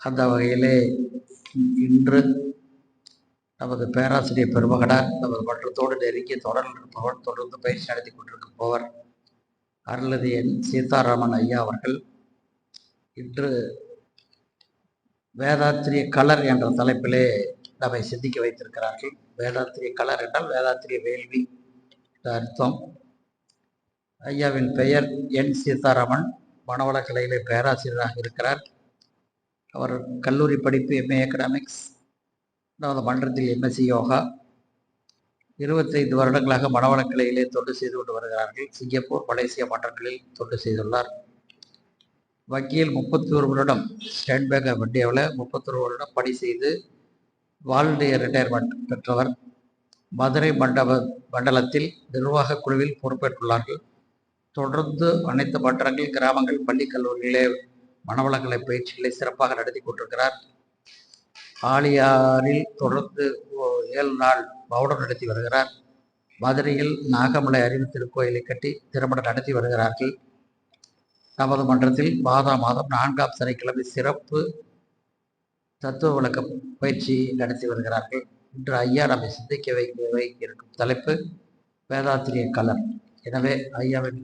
அந்த வகையிலே இன்று நமது பேராசிரியர் பெருமகனார் நமது மன்றத்தோடு நெருங்கிய தொடரில் இருப்பவர், தொடர்ந்து பயிற்சி நடத்தி கொண்டிருப்பவர் அருள்நிதி என் சீதாராமன் ஐயா அவர்கள் இன்று வேதாத்திரிய கலர் என்ற தலைப்பிலே நம்மை சிந்திக்க வைத்திருக்கிறார்கள். வேதாத்திரிய கலர் என்றால் வேதாத்திரிய வேள்வி அர்த்தம். ஐயாவின் பெயர் என் சீதாராமன், மனவளக்கலையிலே பேராசிரியராக இருக்கிறார். அவர் கல்லூரி படிப்பு எம்ஏ எக்கனாமிக்ஸ், நமது மன்றத்தில் எம்எஸ்சி யோகா, 25 வருடங்களாக மனவளக்கலையிலே தொண்டு செய்து கொண்டு வருகிறார்கள். சிங்கப்பூர், மலேசியா மன்றங்களில் தொண்டு செய்துள்ளார். வங்கியில் 31 வருடம், ஸ்டேட் பேங்க் ஆஃப் இந்தியாவில் 31 வருடம் பணி செய்து வாலண்டியர் ரிட்டையர்மெண்ட் பெற்றவர். மதுரை மண்டலத்தில் நிர்வாக குழுவில் பொறுப்பேற்றுள்ளார்கள். தொடர்ந்து அனைத்து மன்றங்கள், கிராமங்கள், பள்ளி, கல்லூரிகளே மனவளக்கலை பயிற்சிகளை சிறப்பாக நடத்தி கொண்டிருக்கிறார். ஆலியாரில் தொடர்ந்து 7 நாள் மௌனம் நடத்தி வருகிறார். மதுரையில் நாகமலை அறிவு திருக்கோயிலை கட்டி திருமணம் நடத்தி வருகிறார்கள். நமது மன்றத்தில் மாதம் 4ஆம் சனிக்கிழமை சிறப்பு தத்துவ விளக்க பயிற்சி நடத்தி வருகிறார்கள். இன்று ஐயா நம்மை சிந்திக்க வைக்க இருக்கும் தலைப்பு வேதாத்திரிய கலர். எனவே ஐயாவின்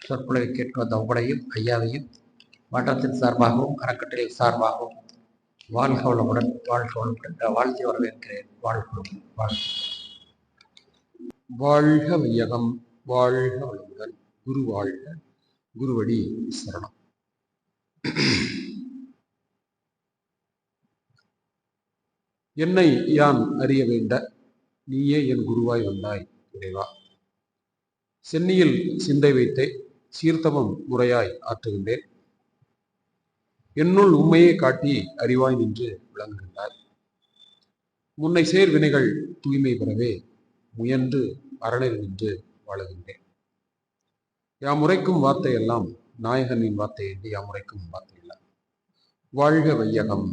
சொற்பொழிவை கேட்க வந்த உங்களையும் ஐயாவையும் மன்றத்தின் சார்பாகவும் அறக்கட்டளை சார்பாகவும் வாழ்க வளமுடன் வாழ்த்தி வரவேற்கிறேன். வாழ்க வையகம், வாழ்க வளமுடன். குரு வாழ்க, குருவடி சரணம். என்னை யான் அறிய வேண்ட, நீயே என் குருவாய் வந்தாய் இறைவா. சென்னியில் சிந்தை வைத்தே சீர்த்தமம் முறையாய் ஆற்றுகின்றேன். என்னுள் உண்மையை காட்டி அறிவாய் நின்று விளங்குகின்றாய். முன்னை சேர் வினைகள் தூய்மை பெறவே முயன்று அறனில் நின்று வாழுகின்றேன். யாம் உரைக்கும் வார்த்தை எல்லாம் நாயகனின் வார்த்தை என்று யாம் உரைக்கும் வார்த்தை எல்லாம். வாழ்க வையகம்,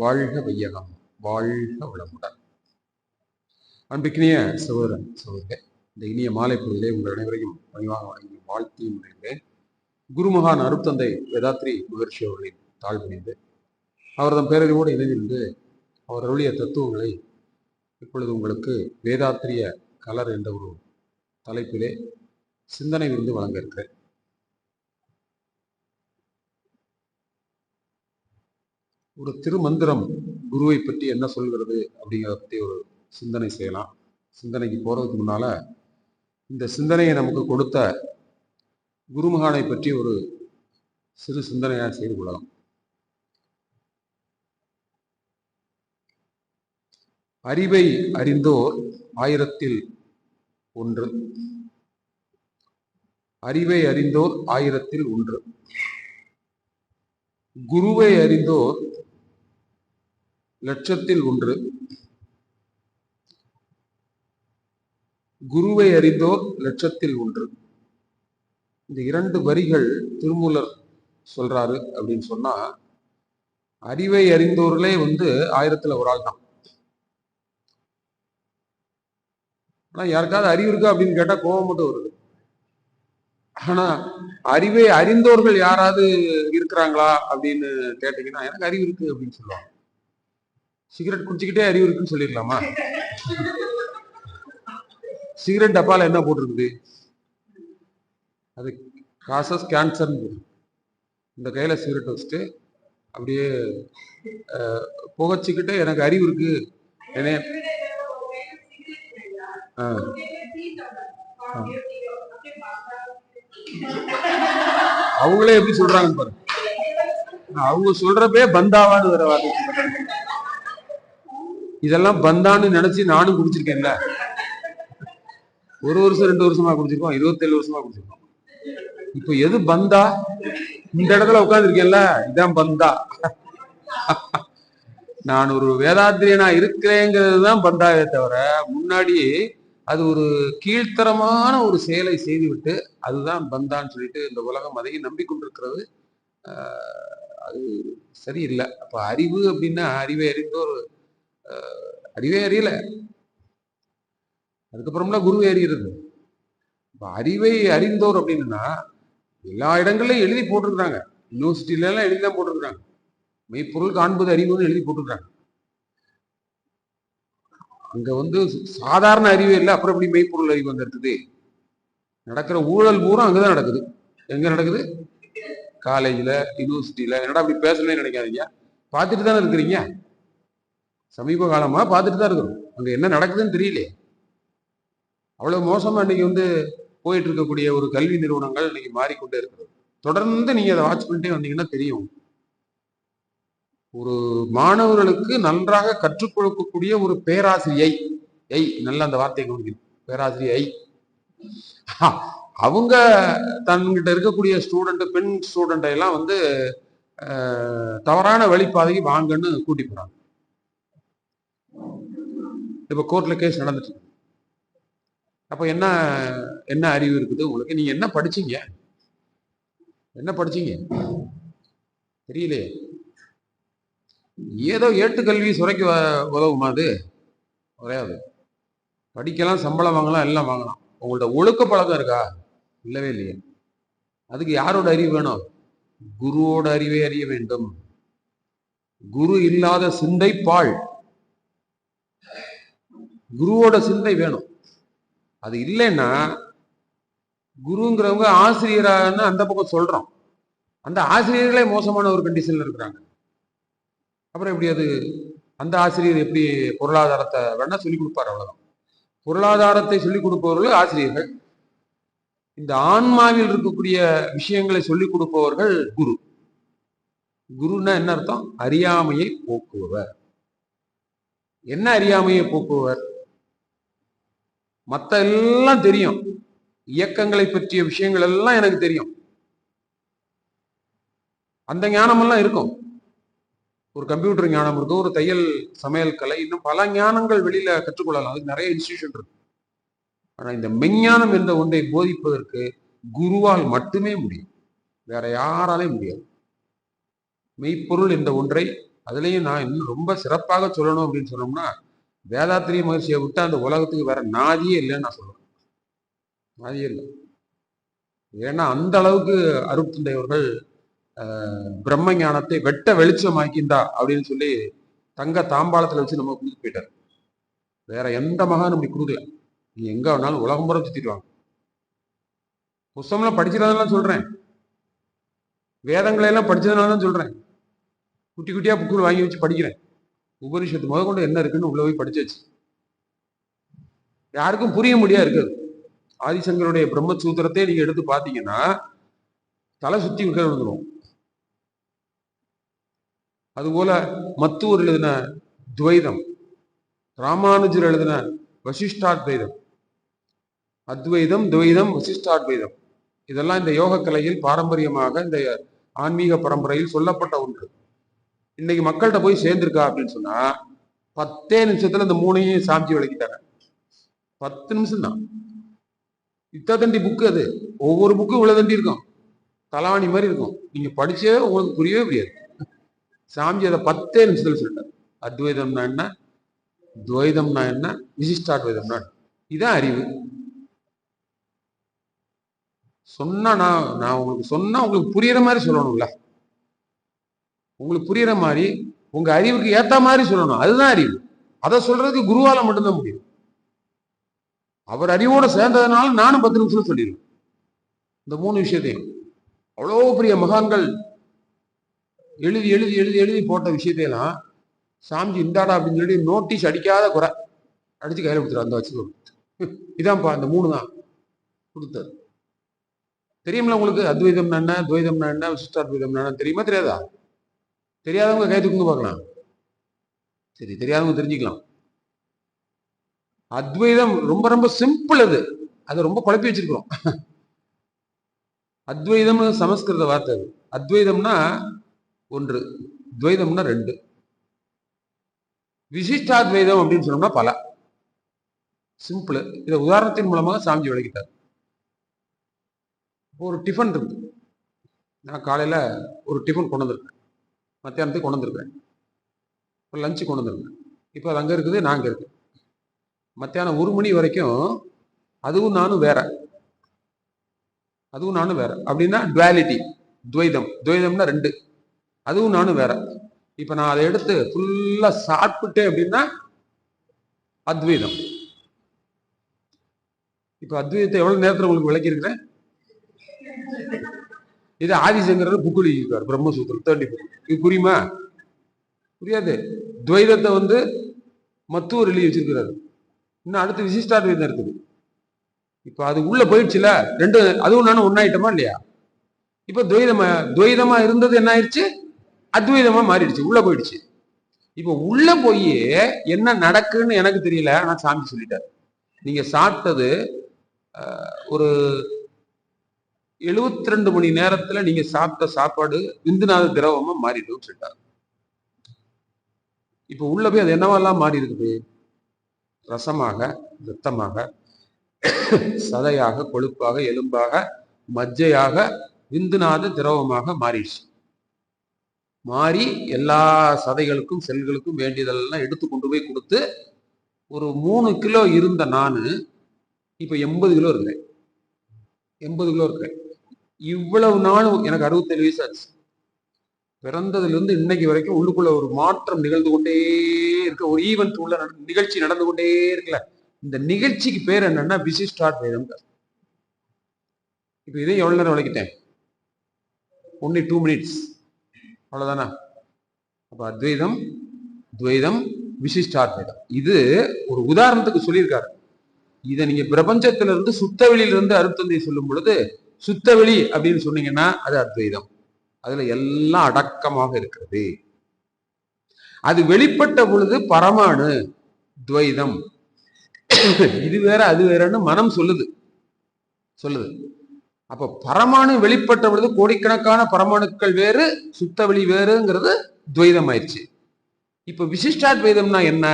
வாழ்க வையகம், வாழ்க வளமுடன். அன்பிற்கினிய சகோதரன் சகோதரே, இந்த இனிய மாலை பொழுதிலே உங்கள் அனைவரையும் பணிவாக வழங்கி வாழ்த்தியும் முறைகிறேன். குருமகான் அருட்தந்தை வேதாத்ரி மகர்ஷி அவர்களின் தாழ்வணிந்து அவரதம் பேரறிவோடு இணைந்திருந்து அவர் அருளிய தத்துவங்களை இப்பொழுது உங்களுக்கு வேதாத்திரிய கலர் என்ற ஒரு தலைப்பிலே சிந்தனை விருந்து வழங்க இருக்கிறேன். ஒரு திருமந்திரம் குருவை பற்றி என்ன சொல்கிறது அப்படிங்கிறத பற்றி ஒரு சிந்தனை செய்யலாம். சிந்தனைக்கு போறதுக்கு முன்னால இந்த சிந்தனையை நமக்கு கொடுத்த குருமகானை பற்றி ஒரு சிறு சிந்தனையாக செய்து கொள்ளலாம். அறிவை அறிந்தோர் 1000ல் 1. அறிவை அறிந்தோர் 1000ல் 1. குருவை அறிந்தோர் 1,00,000ல் 1. குருவை அறிந்தோர் 1,00,000ல் 1. இந்த 2 வரிகள் திருமூலர் சொல்றாரு அப்படின்னு சொன்னா, அறிவை அறிந்தோர்களே 1000ல் 1 ஆள் தான். ஆனா யாருக்காவது அறிவு இருக்கா அப்படின்னு கேட்டா கோபம் மட்டும் வருது. ஆனா அறிவை அறிந்தோர்கள் யாராவது இருக்கிறாங்களா அப்படின்னு கேட்டீங்கன்னா, எனக்கு அறிவு இருக்கு அப்படின்னு சொல்லுவாங்க. சிகரெட் குடிச்சுக்கிட்டே அறிவு இருக்குன்னு சொல்லிடலாமா? சிகரெட் டப்பால என்ன போட்டிருக்குது? அது காசஸ் கேன்சர். இந்த கையில சிகரெட் வச்சுட்டு அப்படியே புகைச்சிக்கிட்டு எனக்கு அறிவு இருக்கு. அவங்களே எப்படி சொல்றாங்கன்னு பாருங்க. அவங்க சொல்றப்பே பந்தாவான்னு வேற வார்த்தை. இதெல்லாம் பந்தான்னு நினைச்சு நானும் குடிச்சிருக்கேன்ல. 1 வருஷம் 2 வருஷமா குடிச்சிருக்கோம், 27 வருஷமா குடிச்சிருக்கோம். இப்ப எது பந்தா? இந்த இடத்துல உட்கார்ந்துருக்கேன்ல, இதான் பந்தா. நான் ஒரு வேதாத்திரியனா இருக்கிறேங்கிறது தான் பந்தாவே தவிர, முன்னாடி அது ஒரு கீழ்த்தரமான ஒரு செயலை செய்துவிட்டு அதுதான் பந்தான்னு சொல்லிட்டு இந்த உலகம் அதையும் நம்பிக்கொண்டிருக்கிறது. அது சரியில்லை. அப்ப அறிவு அப்படின்னா அறிவை அறிந்தோர் அறிவே அறியல, அதுக்கப்புறம்லாம் குருவை அறிகிறது. இப்ப அறிவை அறிந்தோர் அப்படின்னா எல்லா இடங்கள்லயும் எழுதி போட்டிருக்கிறாங்க. யூனிவர்சிட்டில எல்லாம் எழுதி தான் போட்டிருக்கிறாங்க. மெய்ப்பொருள் காண்பது அறிவுன்னு எழுதி போட்டுக்கிறாங்க. அங்க சாதாரண அறிவு இல்லை, அப்புறம் எப்படி மெய்ப்பொருள் அறிவு அங்க இருக்குது? நடக்கிற ஊழல் பூரா அங்கதான் நடக்குது. எங்க நடக்குது? காலேஜ்ல, யூனிவர்சிட்டியில. என்னடா அப்படி பேசணும்னு நினைக்காதீங்க, பார்த்துட்டு தானே இருக்கிறீங்க. சமீப காலமா பார்த்துட்டு தான் இருக்கிறோம். அங்க என்ன நடக்குதுன்னு தெரியலையே. அவ்வளவு மோசமா இன்னைக்கு போயிட்டு இருக்கக்கூடிய ஒரு கல்வி நிறுவனங்கள் இன்னைக்கு மாறிக்கொண்டே இருக்கிறது. தொடர்ந்து நீங்க அதை வாட்ச் பண்ணிட்டே வந்தீங்கன்னா தெரியும். ஒரு மாணவர்களுக்கு நன்றாக கற்றுக் கொடுக்கக்கூடிய ஒரு பேராசிரியை, நல்ல அந்த வார்த்தையை கவனிக்கணும், பேராசிரியை, அவங்க தன்கிட்ட இருக்கக்கூடிய ஸ்டூடெண்ட், பெண் ஸ்டூடெண்டை எல்லாம் தவறான வழிபாதைக்கு வாங்கன்னு கூட்டி போறாங்க. இப்ப கோர்ட்ல கேஸ் நடந்துட்டு இருக்கு. அப்ப என்ன என்ன அறிவு இருக்குது உங்களுக்கு? நீங்க என்ன படிச்சீங்க? என்ன படிச்சீங்க தெரியலையே. ஏதோ ஏட்டுக்கல்வி சுரைக்கு உதவுமா? அது உரையாது. படிக்கலாம், சம்பளம் வாங்கலாம், எல்லாம் வாங்கலாம். உங்கள்ட்ட ஒழுக்க பழக்கம் இருக்கா? இல்லவே இல்லையே. அதுக்கு யாரோட அறிவு வேணும்? குருவோட அறிவை அறிய வேண்டும். குரு இல்லாத சிந்தை பாழ். குருவோட சிந்தை வேணும். அது இல்லைன்னா குருங்கிறவங்க ஆசிரியரான்னு அந்த பக்கம் சொல்றோம். அந்த ஆசிரியர்களே மோசமான ஒரு கண்டிஷன்ல இருக்கிறாங்க. அப்புறம் எப்படி அது? அந்த ஆசிரியர் எப்படி பொருளாதாரத்தை வேணா சொல்லிக் கொடுப்பார், அவ்வளவுதான். பொருளாதாரத்தை சொல்லிக் கொடுப்பவர்கள் ஆசிரியர்கள். இந்த ஆன்மாவில் இருக்கக்கூடிய விஷயங்களை சொல்லிக் கொடுப்பவர்கள் குரு. குருன்னா என்ன அர்த்தம்? அறியாமையை போக்குபவர். என்ன அறியாமையை போக்குபவர்? மத்த எல்லாம் தெரியும், இயக்கங்களை பற்றிய விஷயங்கள் எல்லாம் எனக்கு தெரியும், அந்த ஞானமெல்லாம் இருக்கும். ஒரு கம்ப்யூட்டர் ஞானம் இருக்கும், ஒரு தையல், சமையல் கலை, இன்னும் பல ஞானங்கள் வெளியில கற்றுக்கொள்ளலாம். அதுக்கு நிறைய இன்ஸ்டிடியூஷன் இருக்கு. ஆனா இந்த மெஞ்ஞானம் என்ற ஒன்றை போதிப்பதற்கு குருவால் மட்டுமே முடியும், வேற யாராலையும் முடியாது. மெய்ப்பொருள் என்ற ஒன்றை, அதுலயும் நான் இன்னும் ரொம்ப சிறப்பாக சொல்லணும் அப்படின்னு சொன்னோம்னா, வேதாத்திரிய மகிழ்ச்சியை விட்டு அந்த உலகத்துக்கு வேற நாதியே இல்லைன்னு நான் சொல்றேன். நாதியே இல்லை. ஏன்னா அந்த அளவுக்கு அருட்தந்தையவர்கள் பிரம்ம ஞானத்தை வெட்ட வெளிச்சமாக்கிந்தா அப்படின்னு சொல்லி தங்க தாம்பாளத்துல வச்சு நம்ம கொடுத்து போயிட்டார். வேற எந்த மகானும் இப்படி கொடுக்கல. நீ எங்க வேணாலும் உலகம் முறை சுத்திடுவாங்க. புஸ்தகம்லாம் படிச்சதுனால சொல்றேன், வேதங்களை எல்லாம் படிச்சதுனால தான் சொல்றேன். குட்டி குட்டியா புக்குகள் வாங்கி வச்சு படிக்கிறேன். உபனிஷத்து முத கொண்டு என்ன இருக்குன்னு உள்ள போய் படிச்சாச்சு. யாருக்கும் புரிய முடியா இருக்காது. ஆதிசங்கருடைய பிரம்மசூத்திரத்தை நீங்க எடுத்து பாத்தீங்கன்னா தலை சுத்தி விழுந்துடும். அதுபோல மத்துவர் எழுதின துவைதம், ராமானுஜர் எழுதின வசிஷ்டாத்வைதம், அத்வைதம், துவைதம், வசிஷ்டாத்வைதம், இதெல்லாம் இந்த யோக கலையில் பாரம்பரியமாக இந்த ஆன்மீக பரம்பரையில் சொல்லப்பட்ட ஒன்று. இன்னைக்கு மக்கள்கிட்ட போய் சேர்ந்திருக்கா அப்படின்னு சொன்னா 10 நிமிஷத்துல இந்த மூணையும் சாமிச்சு விளக்கிட்டாங்க. 10 நிமிஷம் தான். இத்தண்டி புக்கு அது. ஒவ்வொரு புக்கும் இவ்வளவு தண்டி இருக்கும், தலாணி மாதிரி இருக்கும். நீங்க படிச்சே உங்களுக்கு புரியவே புரியாது. சாமி அதை 10 நிமிஷத்துல சொல்லிட்டார். அத்வைதம்னா என்ன, துவைதம்னா என்ன, விசிஷ்டாத்வைதம்னா இதான் அறிவு. சொன்னா நான் உங்களுக்கு சொன்னா உங்களுக்கு புரியுற மாதிரி சொல்லணும்ல. உங்களுக்கு புரியுற மாதிரி உங்க அறிவுக்கு ஏத்த மாதிரி சொல்லணும். அதுதான் அறிவு. அதை சொல்றதுக்கு குருவால மட்டும்தான் முடியும். அவர் அறிவோட சேர்ந்ததுனால நானும் 10 நிமிஷம் சொல்லிடுவேன் இந்த 3 விஷயத்தையும். அவ்வளோ பெரிய மகான்கள் எழுதி எழுதி எழுதி எழுதி போட்ட விஷயத்தையெல்லாம் சாமிஜி இந்தாடா அப்படின்னு சொல்லி நோட்டீஸ் அடிக்காத குறை அடிச்சு கையில கொடுத்துரு, அந்த வச்சு இதான்ப்பா, இந்த 3 தான் கொடுத்தாரு. தெரியும்ல உங்களுக்கு? அத்வைதம்னா என்ன, துவைதம்னா என்ன, விசிஷ்டாத்வைதம்னா என்ன தெரியுமா தெரியாதா? தெரியாதவங்க கை தூக்குங்க பார்க்கலாம். சரி, தெரியாதவங்க தெரிஞ்சுக்கலாம். அத்வைதம் ரொம்ப ரொம்ப சிம்பிள். அது அதை ரொம்ப குழப்பி வச்சிருக்கிறோம். அத்வைதம் சமஸ்கிருத வார்த்தை. அது அத்வைதம்னா 1, துவைதம்னா 2, விசிஷ்டாத்வைதம் அப்படின்னு சொன்னோம்னா பல. சிம்பிள். இதை உதாரணத்தின் மூலமாக சாமிஜி விளக்கிட்டார். ஒரு டிஃபன் இருக்கு. நான் காலையில ஒரு டிஃபன் கொண்டு வந்திருக்கேன், மத்தியானத்துக்கு கொண்டு வந்திருக்கேன், ஒரு லஞ்சு கொண்டு வந்திருக்கேன். இப்போ அது அங்கே இருக்குது, நான் அங்கே இருக்கேன். மத்தியானம் 1 மணி வரைக்கும் அதுவும் நானும் வேற, அதுவும் நானும் வேற. அப்படின்னா டுவாலிட்டி, துவைதம். துவைதம்னா 2, அதுவும் நானும் வேற. இப்ப நான் அதை எடுத்து ஃபுல்லா சாப்பிட்டேன் அப்படின்னா அத்வைதம். இப்ப அத்வைதத்தை எவ்வளவு நேரத்துல உங்களுக்கு விளக்கி இருக்கிறேன். இது ஆதிசங்கரர் புக்கு எழுதியிருக்காரு, பிரம்மசூத்திரம் 30 புக். இது புரியுமா? புரியாது. துவைதத்தை மத்துவர் எழுதி வச்சிருக்கிறாரு. இன்னும் அடுத்து விசிஷ்டாத்வைதம் இருக்குது. இப்ப அது உள்ள போயிடுச்சுல, ரெண்டு அதுவும் நானும் ஒன்னாயிட்டமா இல்லையா? இப்ப துவைதமா இருந்தது என்ன ஆயிடுச்சு? அத்வைதமா மாறிடுச்சு, உள்ள போயிடுச்சு. இப்ப உள்ள போய் என்ன நடக்குன்னு எனக்கு தெரியல, ஆனா சாமி சொல்லிட்டாரு. நீங்க சாப்பிட்டது ஒரு 72 மணி நேரத்துல நீங்க சாப்பிட்ட சாப்பாடு விந்துநாத திரவமா மாறிடும் சொல்லிட்டாரு. இப்ப உள்ள போய் அது என்னவெல்லாம் மாறி இருக்குது? ரசமாக, ரத்தமாக, சதையாக, கொழுப்பாக, எலும்பாக, மஜ்ஜையாக, விந்துநாத திரவமாக மாறிடுச்சு. மாறி எல்லா சதைகளுக்கும் செல்களுக்கும் வேண்டியதெல்லாம் எடுத்து கொண்டு போய் கொடுத்து ஒரு 3 கிலோ இருந்த நானு இப்ப 80 கிலோ இருக்கிறேன். 80 கிலோ இருக்கிறேன். இவ்வளவு நாளும் எனக்கு 67 வயசு ஆச்சு. பிறந்ததுல இருந்து இன்னைக்கு வரைக்கும் உள்ளுக்குள்ள ஒரு மாற்றம் நிகழ்ந்து கொண்டே இருக்க, ஒரு ஈவென்ட் உள்ள நிகழ்ச்சி நடந்து கொண்டே இருக்குல்ல. இந்த நிகழ்ச்சிக்கு பேர் என்னன்னா விசிஷ்டாத்வைதம். இப்ப இதையும் எவ்வளவு நேரம் விளக்கிட்டேன்? ஒன்லி 2 மினிட்ஸ், அவ்வளவுதானா? அப்ப அத்வைதம், துவைதம், விசிஷ்டாத்வைதம். இது ஒரு உதாரணத்துக்கு சொல்லியிருக்காரு. இதை நீங்க பிரபஞ்சத்திலிருந்து சுத்தவெளியிலிருந்து அருத்தந்தை சொல்லும் பொழுது, சுத்தவெளி அப்படின்னு சொன்னீங்கன்னா அது அத்வைதம். அதுல எல்லாம் அடக்கமாக இருக்கிறது. அது வெளிப்பட்ட பொழுது பரமாணு துவைதம். இது வேற அது வேறன்னு மனம் சொல்லுது. அப்ப பரமாணு வெளிப்பட்ட பொழுது கோடிக்கணக்கான பரமாணுக்கள் வேறு, சுத்தவெளி வேறுங்கிறது துவைதம் ஆயிடுச்சு. இப்ப விசிஷ்டாத்வைதம்னா என்ன?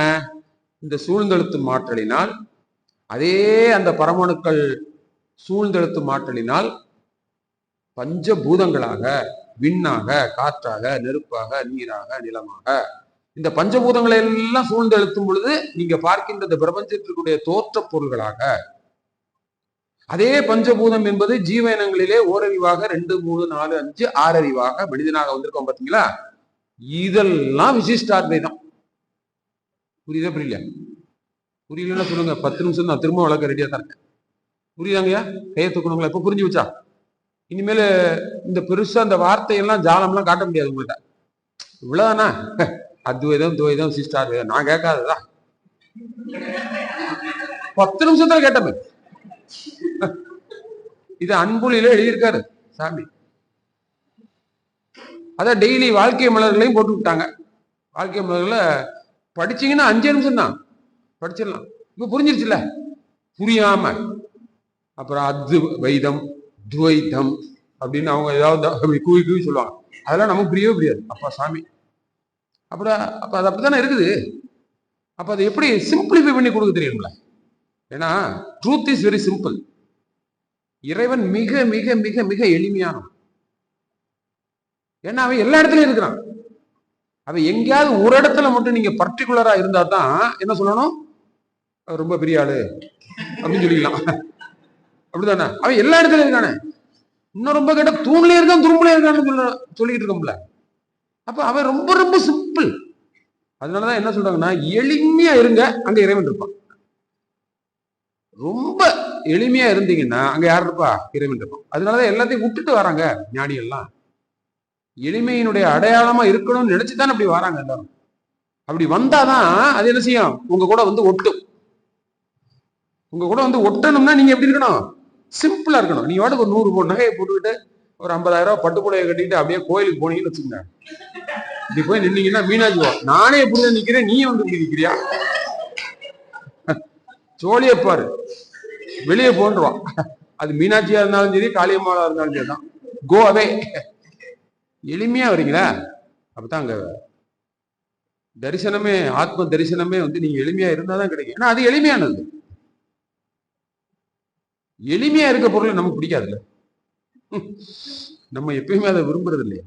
இந்த சூழ்ந்தெழுத்து மாற்றலினால், அதே அந்த பரமாணுக்கள் சூழ்ந்தெழுத்து மாற்றலினால் பஞ்சபூதங்களாக, விண்ணாக, காற்றாக, நெருப்பாக, நீராக, நிலமாக, இந்த பஞ்சபூதங்களை எல்லாம் சூழ்ந்தெழுத்தும் பொழுது நீங்க பார்க்கின்ற இந்த பிரபஞ்சத்திற்குடைய தோற்ற பொருள்களாக, அதே பஞ்சபூதம் என்பது ஜீவ இனங்களிலே ஓரறிவாக 2, 3, 4, 5, 6 அறிவாக மனிதனாக வந்திருக்கோம் பாத்தீங்களா? இதெல்லாம் விசிஷ்டாத்வைதம். புரியுதா புரியல? புரியலன்னா சொல்லுங்க, 10 நிமிஷம் தான், திரும்ப வளர்க்க ரெடியா தான் இருக்கேன். புரியுதாங்கய்யா? கையை தூக்கணுங்களா? இப்ப புரிஞ்சு வச்சா இனிமேல இந்த பெருசா அந்த வார்த்தையெல்லாம் ஜாலம்லாம் காட்ட முடியாது உங்கள்கிட்ட. இவ்வளவுதானா? அத்வைதம், துவைதம், விசிஷ்டாத்வைதம் நான் கேட்காததா? 10 நிமிஷத்துல கேட்டமே. இது அன்புலில எழுதியிருக்காரு சாமி. அதான் டெய்லி வாழ்க்கை மலர்களையும் போட்டு விட்டாங்க. வாழ்க்கை மலர்களை படிச்சீங்கன்னா 5 நிமிஷம் தான் படிச்சிடலாம். இப்ப புரிஞ்சிருச்சுல்ல? புரியாம அப்புறம் அத்வைதம், துவைதம் அப்படின்னு அவங்க ஏதாவது அப்படி கூவி கூவி சொல்லுவாங்க. அதெல்லாம் நமக்கு புரியவே புரியாது. அப்பா சாமி, அப்புறம் அப்ப அது அப்படித்தானே இருக்குது. அப்ப அதை எப்படி சிம்பிளிஃபை பண்ணி கொடுக்க தெரியுங்களா? ஏன்னா ட்ரூத் இஸ் வெரி சிம்பிள். இறைவன் மிக மிக மிக மிக எளிமையான. ஏன்னா அவன் எல்லா இடத்துலயும் இருக்கிறான். அவன் எங்கேயாவது ஒரு இடத்துல மட்டும் நீங்க பர்டிகுலரா இருந்தா தான் என்ன சொல்லணும்? ரொம்ப பெரிய ஆளு அப்படின்னு சொல்லிக்கலாம். அப்படிதானே? அவன் எல்லா இடத்துலயும் இருக்கானே. இன்னும் ரொம்ப கேட்ட தூண்லயே இருக்கான், துரும்புலயே இருக்கான்னு சொல்லிக்கிட்டு இருக்கோம்ல. அப்ப அவன் ரொம்ப ரொம்ப சிம்பிள். அதனாலதான் என்ன சொல்றாங்கன்னா, எளிமையா இருங்க, அங்க இறைவன் இருப்பான். ரொம்ப எளிமையா இருந்தீங்கன்னா அங்க யார் இருப்பா? இறைவன் இருப்பான். அதனாலதான் எல்லாத்தையும் விட்டுட்டு வராங்க ஞானி எல்லாம். எளிமையினுடைய அடையாளமா இருக்கணும்னு நினைச்சுதான் அப்படி வராங்க எல்லாரும். அப்படி வந்தாதான் அது என்ன செய்யும்? உங்க கூட ஒட்டும். உங்க கூட ஒட்டணும்னா நீங்க எப்படி இருக்கணும்? சிம்பிளா இருக்கணும். நீ வாட்டுக்கு ஒரு 100 நகையை போட்டுக்கிட்டு ஒரு 50,000 ரூபாய் பட்டுப்புடையை கட்டிட்டு அப்படியே கோயிலுக்கு போனீங்கன்னு வச்சுக்கோங்க. இப்படி போய் நின்னீங்கன்னா மீனாட்சி, நானே எப்படிதான் நிக்கிறேன், நீ இப்படி நிக்கிறியா? சோழிய பாரு, வெளியே போன்றுவான். அது மீனாட்சியா இருந்தாலும் சரி, காளியம்மாளா இருந்தாலும் சரி தான். கோ அவே. எளிமையா வரீங்களா? அப்பதான் அங்க தரிசனமே, ஆத்ம தரிசனமே நீங்க எளிமையா இருந்தாதான் கிடைக்கும். ஏன்னா அது எளிமையானது. எளிமையா இருக்க பொருளை நமக்கு பிடிக்காதுல்ல. நம்ம எப்பயுமே அதை விரும்புறது இல்லையா?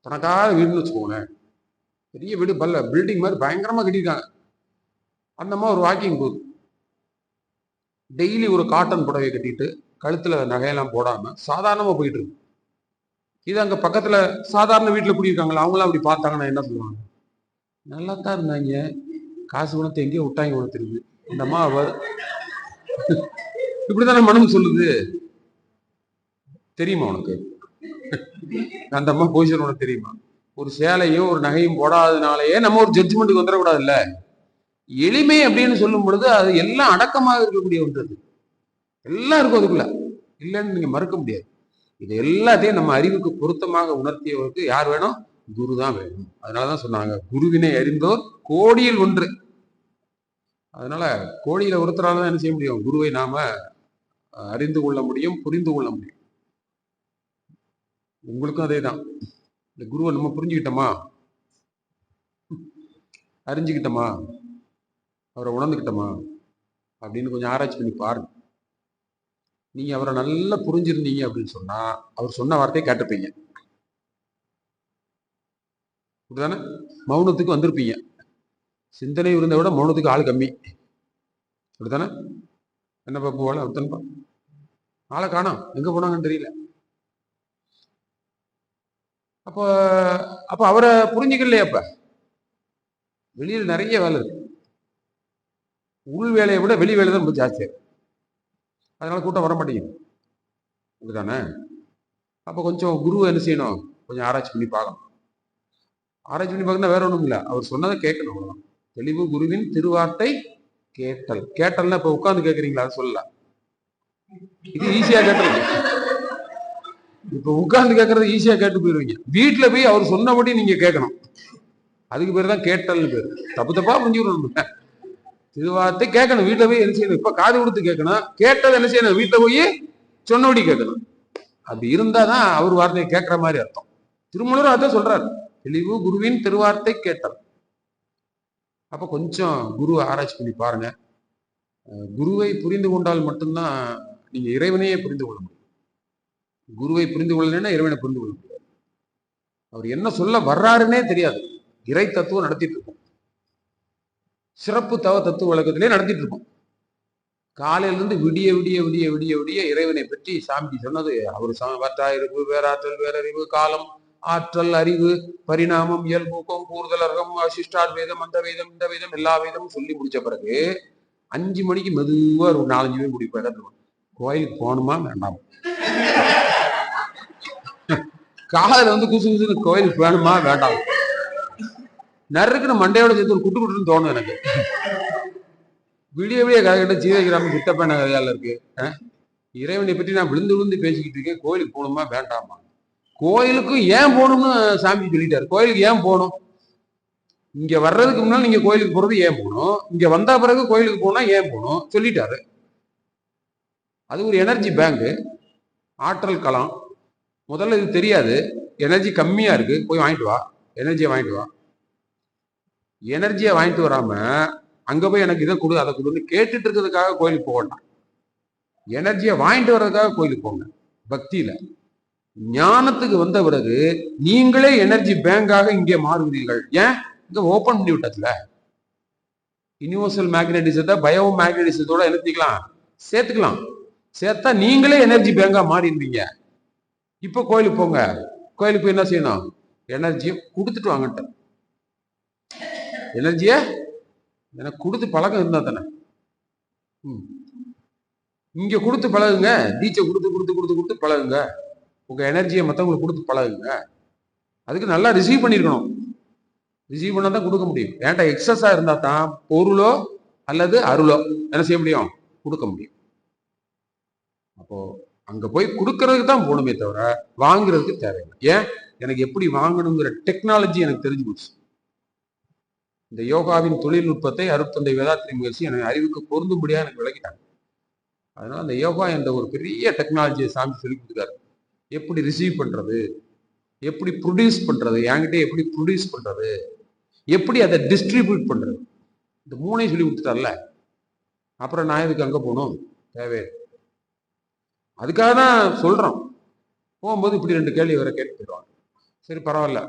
பணக்கார வீடுன்னு வச்சுக்கோங்களேன். பெரிய வீடு, பில்டிங் மாதிரி பயங்கரமா கட்டியிருக்காங்க. அந்த மாதிரி ஒரு வாக்கிங் போகுது. டெய்லி ஒரு காட்டன் புடவை கட்டிட்டு கழுத்துல நகையெல்லாம் போடாம சாதாரணமா போயிட்டு இருக்கு. இது அங்க பக்கத்துல சாதாரண வீட்டுல குடியிருக்காங்களா, அவங்களாம் அப்படி பார்த்தாங்கன்னா என்ன சொல்லுவாங்க? நல்லா தான் இருந்தாங்க, காசு குணத்தை எங்கேயோ விட்டாங்க உனக்கு தெரியுது, இந்த அம்மா இப்படித்தானே மனம் சொல்லுது. தெரியுமா உனக்கு அந்த அம்மா பொசிஷன் உனக்கு தெரியுமா? ஒரு சேலையும் ஒரு நகையும் போடாததுனாலயே நம்ம ஒரு ஜட்ஜ்மெண்ட்டுக்கு வந்துடக்கூடாது இல்ல. எளிமை அப்படின்னு சொல்லும் பொழுது அது எல்லாம் அடக்கமாக இருக்கக்கூடிய ஒன்று, எல்லாம் இருக்கும் அதுக்குள்ள, இல்லைன்னு நீங்க மறுக்க முடியாது. இது எல்லாத்தையும் நம்ம அறிவுக்கு பொருத்தமாக உணர்த்தியவருக்கு யார் வேணும்? குரு தான் வேணும். அதனாலதான் சொன்னாங்க, குருவினை அறிந்தோர் கோடியில் ஒன்று. அதனால கோடியில ஒருத்தரால தான் என்ன செய்ய முடியும்? குருவை நாம அறிந்து கொள்ள முடியும், புரிந்து கொள்ள முடியும். உங்களுக்கும் அதே தான். இந்த குருவை நம்ம புரிஞ்சுக்கிட்டோமா, அறிஞ்சுக்கிட்டோமா, அவரை உணர்ந்துக்கிட்டோமா அப்படின்னு கொஞ்சம் ஆராய்ச்சி பண்ணி பாருங்க. நீங்க அவரை நல்லா புரிஞ்சிருந்தீங்க அப்படின்னு சொன்னா அவர் சொன்ன வார்த்தையை கேட்டுப்பீங்க. அப்படிதானே? மௌனத்துக்கு வந்திருப்பீங்க. சிந்தனை இருந்த விட மௌனத்துக்கு ஆள் கம்மி. அப்படித்தானே? என்னப்பா போவாள் அப்படித்தானப்பா, ஆளை காணோம், எங்க போனாங்கன்னு தெரியல. அப்ப அப்ப அவரை புரிஞ்சுக்கலையே. அப்ப வெளியில் நிறைய வேலை இருக்கு. உள் வேலையை விட வெளி வேலை தான் ரொம்ப ஜாஸ்தியா இருக்கு. அதனால கூட்டம் வர மாட்டேங்குது. அப்படிதானே? அப்ப கொஞ்சம் குருவை என்ன செய்யணும்? கொஞ்சம் ஆராய்ச்சி பண்ணி பார்க்கணும். ஆராய்ச்சி பண்ணி பார்க்கணும், வேற ஒண்ணும் இல்லை, அவர் சொன்னதை கேட்கணும், அவ்வளவுதான். தெளிவு குருவின் திருவார்த்தை கேட்டல். கேட்டல்னா இப்ப உட்கார்ந்து கேட்கறீங்களா? அது சொல்லலாம், இது ஈஸியா கேட்டல். இப்ப உட்கார்ந்து கேட்கறது ஈஸியா கேட்டு போயிருவீங்க. வீட்டுல போய் அவர் சொன்னபடி நீங்க கேட்கணும். அதுக்கு பேர் தான் கேட்டல்னு பேரு. தப்பு தப்பா புரிஞ்சுக்கணும். திருவார்த்தை கேட்கணும், வீட்டுல போய் என்ன செய்யணும்? இப்ப காது கொடுத்து கேட்கணும், கேட்டது என்ன செய்யணும்? வீட்டுல போய் சொன்னபடி கேட்கணும். அப்படி இருந்தாதான் அவர் வார்த்தையை கேட்கிற மாதிரி அர்த்தம். திருமூலர் அதான் சொல்றாரு, தெளிவு குருவின் திருவார்த்தை கேட்டல். அப்ப கொஞ்சம் குருவை ஆராய்ச்சி பண்ணி பாருங்க. குருவை புரிந்து கொண்டால் மட்டும்தான் நீங்க இறைவனையே புரிந்து கொள்ள முடியும். குருவை புரிந்து கொள்ளலைன்னா இறைவனை புரிந்து கொள்ள முடியாது. அவர் என்ன சொல்ல வர்றாருன்னே தெரியாது. இறை தத்துவம் நடத்திட்டு இருக்கோம், சிறப்பு தத்துவ வழக்கத்திலே நடத்திட்டு இருக்கோம். காலையில இருந்து விடிய விடிய விடிய விடிய விடிய இறைவனை பற்றி சாமி சொன்னது, அவர் வட்டாயிருப்பு, வேறாற்றல், வேறறிவு, காலம், ஆற்றல், அறிவு, பரிணாமம், இயல்பூக்கம், கூறுதல், அர்க்கம், சிஷ்டார் வேதம், அந்த வேதம், இந்த வேதம், எல்லா வேதமும் சொல்லி முடிச்ச பிறகு 5 மணிக்கு மெதுவா ஒரு 4-5 பேர் முடிப்பாரு. கோயிலுக்கு போகணுமா வேண்டாம்? காலையில வந்து குசு குசுன்னு கோயிலுக்கு வேணுமா வேண்டாம்? நறுக்குன்னு மண்டையோட சேர்த்து ஒரு குட்டு குட்டுன்னு தோணும் எனக்கு. விடிய விடிய கதை ஜீவகிராமம் சித்தப்பண்ண கதையால இருக்கு. இறைவனை பற்றி நான் விழுந்து விழுந்து பேசிக்கிட்டு இருக்கேன், கோயிலுக்கு போகணுமா வேண்டாமா? கோயிலுக்கு ஏன் போகணும்னு சாமி சொல்லிட்டாரு. கோயிலுக்கு ஏன் போகணும்? இங்க வர்றதுக்கு முன்னாடி நீங்க கோயிலுக்கு போறது ஏன் போகணும், இங்க வந்த பிறகு கோயிலுக்கு போனா ஏன் போகணும் சொல்லிட்டாரு. அது ஒரு எனர்ஜி பேங்க், ஆற்றல் களம். முதல்ல இது தெரியாது, எனர்ஜி கம்மியா இருக்கு, போய் வாங்கிட்டு வா, எனர்ஜியை வாங்கிட்டு வா. எனர்ஜியை வாங்கிட்டு வராம அங்க போய் எனக்கு இதை கொடு அதை கொடுன்னு கேட்டுட்டு இருக்கிறதுக்காக கோயிலுக்கு போக வேண்டாம். எனர்ஜியை வாங்கிட்டு வர்றதுக்காக கோயிலுக்கு போங்க. பக்தியில ஞானத்துக்கு வந்த பிறகு நீங்களே எனர்ஜி பேங்காக இங்கே மாறுகிறீர்கள். ஏன்? இங்க ஓபன் பண்ணி விட்டதுல யூனிவர்சல் மேக்னட்டிசத்தை பயோ மேக்னட்டிசத்தோட எழுத்திக்கலாம், சேர்த்துக்கலாம். சேர்த்தா நீங்களே எனர்ஜி பேங்கா மாறிடுவீங்க. இப்ப கோயிலுக்கு போங்க. கோயிலுக்கு போய் என்ன செய்யணும்? எனர்ஜியை கொடுத்துட்டு வாங்கட்ட. எனர்ஜிய எனக்கு கொடுத்து பழக்கம் இருந்தா தானே. இங்க கொடுத்து பழகுங்க, டீச்சை கொடுத்து கொடுத்து கொடுத்து கொடுத்து பழகுங்க. உங்க எனர்ஜியை மற்றவங்களுக்கு கொடுத்து பழகுங்க. அதுக்கு நல்லா ரிசீவ் பண்ணிருக்கணும். ரிசீவ் பண்ணா தான் கொடுக்க முடியும். ஏன்டா எக்ஸஸா இருந்தா தான் பொருளோ அல்லது அருளோ என்ன செய்ய முடியும்? கொடுக்க முடியும். அப்போ அங்க போய் கொடுக்கறதுக்கு தான் போகணுமே தவிர வாங்குறதுக்கு தேவையில்லை. ஏன்? எனக்கு எப்படி வாங்கணுங்கிற டெக்னாலஜி எனக்கு தெரிஞ்சு போச்சு. இந்த யோகாவின் தொழில்நுட்பத்தை அருட்தந்தை வேதாத்திரி முயற்சி எனக்கு அறிவுக்கு பொருந்தும்படியா எனக்கு விளக்கிட்டாங்க. அதனால அந்த யோகா என்ற ஒரு பெரிய டெக்னாலஜியை சாமி சொல்லி கொடுத்துருக்காரு. எப்படி ரிசீவ் பண்றது, எப்படி ப்ரொடியூஸ் பண்றது, என்கிட்ட எப்படி ப்ரொடியூஸ் பண்றது, எப்படி அதை டிஸ்ட்ரிபியூட் பண்றது, இந்த 3ஐயும் சொல்லி கொடுத்துட்டார்ல. அப்புறம் நான் இதுக்கு அங்க போகணும் தேவை. அதுக்காக தான் சொல்றோம். போகும்போது இப்படி 2 கேள்வி வர கேட்டு போயிடுவாங்க. சரி பரவாயில்ல,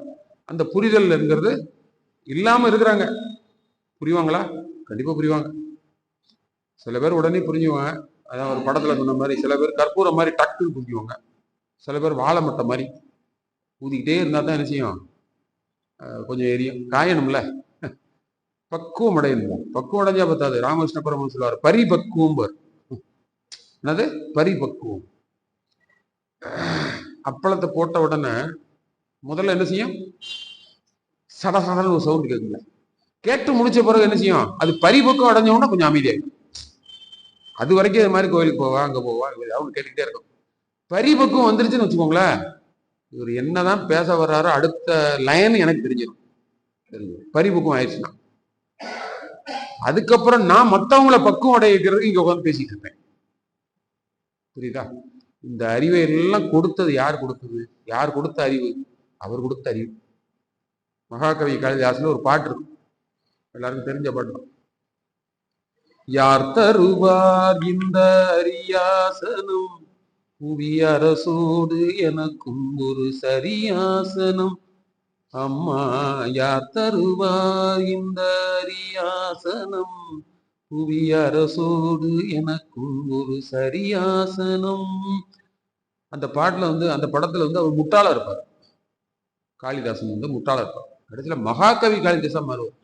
அந்த புரிதல்ங்கிறது இல்லாம இருக்கிறாங்க. புரிவாங்களா? கண்டிப்பா புரிவாங்க. சில பேர் உடனே புரிஞ்சுவாங்க, அதான் ஒரு படத்துல சொன்ன மாதிரி சில பேர் கற்பூரம் மாதிரி டக்குன்னு குடிக்குவாங்க, சில பேர் வாழை மட்டை மாதிரி ஊதிக்கிட்டே இருந்தா தான் என்ன செய்யும், கொஞ்சம் எரியும், காயணும்ல. பக்குவம் அடையணும். பக்குவம் அடைஞ்சா பத்தாது. ராமகிருஷ்ண பரமஹம்சர் சொல்லுவார் பரிபக்குவம். என்னது பரிபக்குவம்? அப்பளத்தை போட்ட உடனே முதல்ல என்ன செய்யும், சடசடன்னு ஒரு சவுண்ட் கேட்குங்க. கேட்டு முடிச்ச பிறகு என்ன செய்யும், அது பரிபக்குவம் அடைஞ்ச உடனே கொஞ்சம் அமைதியாகும். அது வரைக்கும் இது மாதிரி கோயிலுக்கு போவா, அங்க போவா, அவங்க கேட்டுக்கிட்டே இருக்கும். பரிபக்குவம் வந்துருச்சுன்னு வச்சுக்கோங்களேன், இவர் என்னதான் பேச வர்றாரோ அடுத்த லைன் எனக்கு தெரிஞ்சிடும். பரிபக்குவம் ஆயிடுச்சுன்னா அதுக்கப்புறம் நான் மற்றவங்கள பக்குவம் அடைகிறதுக்கு இங்க உட்காந்து பேசிட்டு இருப்பேன். புரியுதா? இந்த அறிவை எல்லாம் கொடுத்தது யார் கொடுத்தது? யார் கொடுத்த அறிவு? அவர் கொடுத்த அறிவு. மகாகவி காளிதாசன் ஒரு பாட்டு இருக்கும், எல்லாருக்கும் தெரிஞ்ச பாட்டு. யார் தருவார் இந்த அரியாசனம், புவி அரசோடு எனக்கும் ஒரு சரியாசனம். அம்மா யார் தருவார் இந்த அரியாசனம், புவி அரசோடு எனக்கும் ஒரு சரியாசனம். அந்த பாட்டுல அந்த படத்துல அவர் முட்டாளா இருப்பார். காளிதாசன் முட்டாளா இருப்பார். கடைசியில மகாகவி காளிதாசன் மாறுவார்.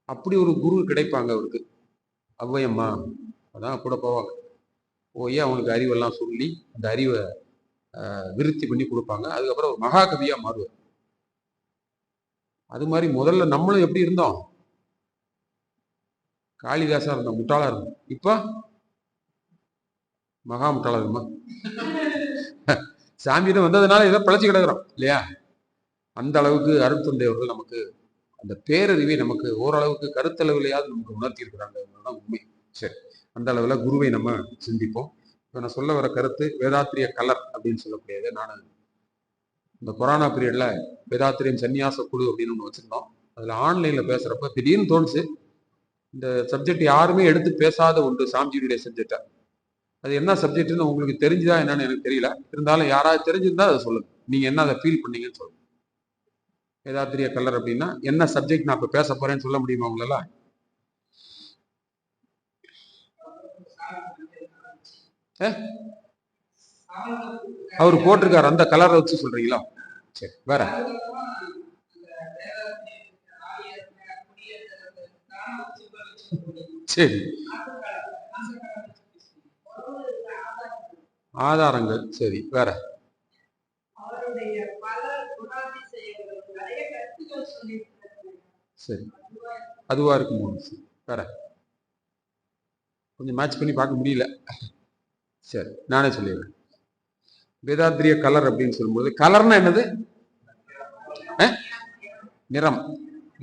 அப்படி ஒரு குரு கிடைப்பாங்க அவருக்கு. ஔவையம்மா அதான் கூட போவாங்க, போய் அவங்களுக்கு அறிவெல்லாம் சொல்லி அந்த அறிவை விருத்தி பண்ணி கொடுப்பாங்க. அதுக்கப்புறம் ஒரு மகாகவியா மாறுவார். அது மாதிரி முதல்ல நம்மளும் எப்படி இருந்தோம், காளிதாசா இருந்தோம், முட்டாளா இருந்தோம். இப்ப மகா முட்டாளா இருக்குமா? சாமியிடம் வந்ததுனால ஏதோ பிழைச்சி கிடக்குறோம் இல்லையா? அந்த அளவுக்கு அருட்தந்தை அவர்கள் நமக்கு அந்த பேரறிவை நமக்கு ஓரளவுக்கு கருத்தளவுலையாவது நமக்கு உணர்த்தி இருக்கிறாங்க, உண்மை. சரி, அந்த அளவுல குருவை நம்ம சிந்திப்போம். இப்போ நான் சொல்ல வர கருத்து வேதாத்திரிய கலர் அப்படின்னு சொல்லக்கூடியது. நான் இந்த கொரோனா பீரியட்ல வேதாத்திரியம் சன்னியாச குழு அப்படின்னு ஒன்று வச்சிருந்தோம். அதில் ஆன்லைனில் பேசுகிறப்ப திடீர்னு தோணுச்சு, இந்த சப்ஜெக்ட் யாருமே எடுத்து பேசாத ஒன்று சாமிஜியுடைய சப்ஜெக்டை. அது என்ன சப்ஜெக்ட்னு உங்களுக்கு தெரிஞ்சுதா என்னன்னு எனக்கு தெரியல. இருந்தாலும் யாராவது தெரிஞ்சிருந்தா அதை சொல்லுங்க, நீங்கள் என்ன அதை ஃபீல் பண்ணீங்கன்னு சொல்லுங்க. வேதாத்திரிய கலர் அப்படின்னா என்ன சப்ஜெக்ட் நான் இப்போ பேச போறேன்னு சொல்ல முடியுமா உங்களால? அவர் போட்டிருக்காரு, அந்த கலரை வச்சு சொல்றீங்களா? சரி, வேற சரி, ஆதாரங்கள். சரி, வேற சரி, அதுவா இருக்குமோ? வேற கொஞ்சம் மேட்ச் பண்ணி பார்க்க முடியல. சரி, நானே சொல்லிடுறேன். வேதாத்திரிய கலர் அப்படின்னு சொல்லும்போது, கலர்னா என்னது? நிறம்.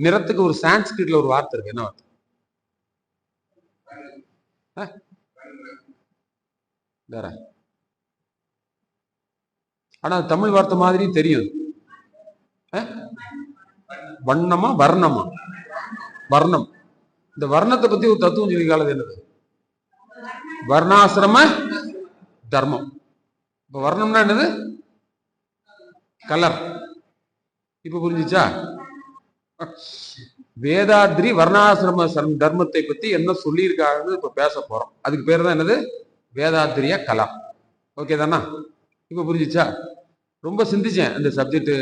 நிறத்துக்கு ஒரு சான்ஸ்கிரிட்ல ஒரு வார்த்தை இருக்கு, என்ன வார்த்தை? வேற, ஆனா தமிழ் வார்த்தை மாதிரி தெரியும். வண்ணமா வர்ணமா? வர்ணம். இந்த வர்ணத்தை பத்தி ஒரு தத்துவம் சொல்லிக்காலது என்னது? வர்ணாசிரம தர்மம். இப்ப வர்ணம்னா என்னது? கலர். இப்ப புரிஞ்சுச்சா? வேதாத்ரி வர்ணாசிரம தர்மத்தை பத்தி என்ன சொல்லியிருக்காங்கன்னு இப்ப பேச போறோம். அதுக்கு பேர் தான் என்னது? வேதாத்திரிய கலர். ஓகே தானா? இப்ப புரிஞ்சுச்சா? ரொம்ப சிந்திச்சேன் இந்த சப்ஜெக்ட்.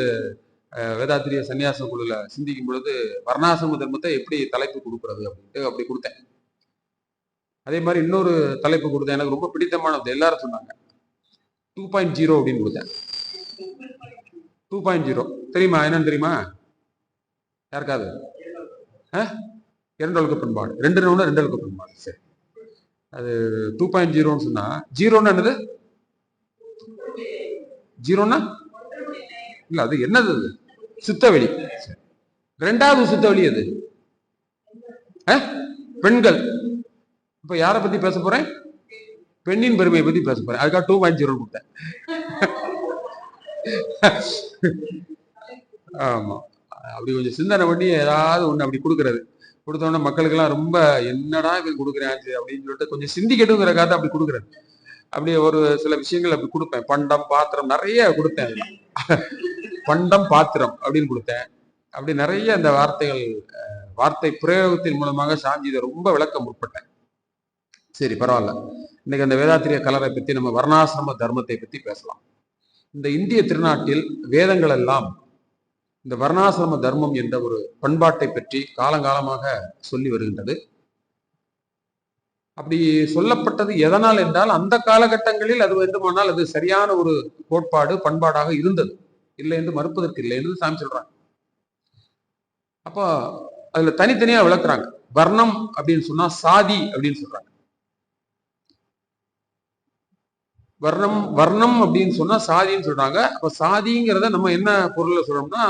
வேதாத்திரிய சன்னியாச குழுல சிந்திக்கும் பொழுது வர்ணாசிரம தர்மத்தை எப்படி தலைப்பு கொடுக்கறது அப்படின்ட்டு அப்படி கொடுத்தேன். அதே மாதிரி இன்னொரு தலைப்பு கொடுத்தேன், எனக்கு ரொம்ப பிடித்தமானது, எல்லாரும் சொன்னாங்க. 2.0 அப்படின்னு கொடுத்தேன். 2.0 தெரியுமா? என்னன்னு தெரியுமா யாருக்காவது? இரண்டொழுக்க பண்பாடு. ரெண்டு ஒழுக்க பண்பாடு. சரி, அது 2.0ன்னு சொன்னா, ஜீரோன்னு என்னது? ஜீரோன்னா இல்ல, அது என்னது? அது சுத்தவெளி. ரெண்டாவது சுத்தவெளி அது பெண்கள். இப்ப யாரை பத்தி பேச போறேன்? பெண்ணின் பெருமையை பத்தி பேச போறேன். அதுக்காக 2.0 கொடுத்தேன். ஆமா, அப்படி கொஞ்சம் சிந்தனை பண்ணி ஏதாவது ஒண்ணு அப்படி கொடுக்கறது. கொடுத்தோன்னா மக்களுக்கு எல்லாம் ரொம்ப என்னடா இது கொடுக்குறேன் அப்படின்னு சொல்லிட்டு கொஞ்சம் சிந்திக்கட்டுங்கிறக்காக அப்படி கொடுக்குறது. அப்படி ஒரு சில விஷயங்கள் அப்படி கொடுப்பேன். பண்டம், பாத்திரம் நிறைய கொடுத்தேன். பண்டம், பாத்திரம் அப்படின்னு கொடுத்தேன். அப்படி நிறைய அந்த வார்த்தைகள் வார்த்தை பிரயோகத்தின் மூலமாக சாஞ்சி இதை ரொம்ப விளக்க முற்பட்டேன். சரி, பரவாயில்ல. இன்னைக்கு அந்த வேதாத்திரிய கலரை பத்தி நம்ம வர்ணாசிரம தர்மத்தை பத்தி பேசலாம். இந்த இந்திய திருநாட்டில் வேதங்கள் எல்லாம் இந்த வர்ணாசிரம தர்மம் என்ற ஒரு பண்பாட்டை பற்றி காலங்காலமாக சொல்லி வருகின்றது. அப்படி சொல்லப்பட்டது எதனால் என்றால், அந்த காலகட்டங்களில் அது வேண்டுமானால் அது சரியான ஒரு கோட்பாடு பண்பாடாக இருந்தது, இல்லை என்று மறுப்பதற்கு இல்லை என்று சாமி சொல்றாங்க. அப்போ அதுல தனித்தனியா விளக்குறாங்க. வர்ணம் அப்படின்னு சொன்னா சாதி அப்படின்னு சொல்றாங்க. வர்ணம் வர்ணம் அப்படின்னு சொன்னா சாதின்னு சொல்றாங்க. அப்ப சாதிங்கிறத நம்ம என்ன பொருள்ல சொல்றோம்னா,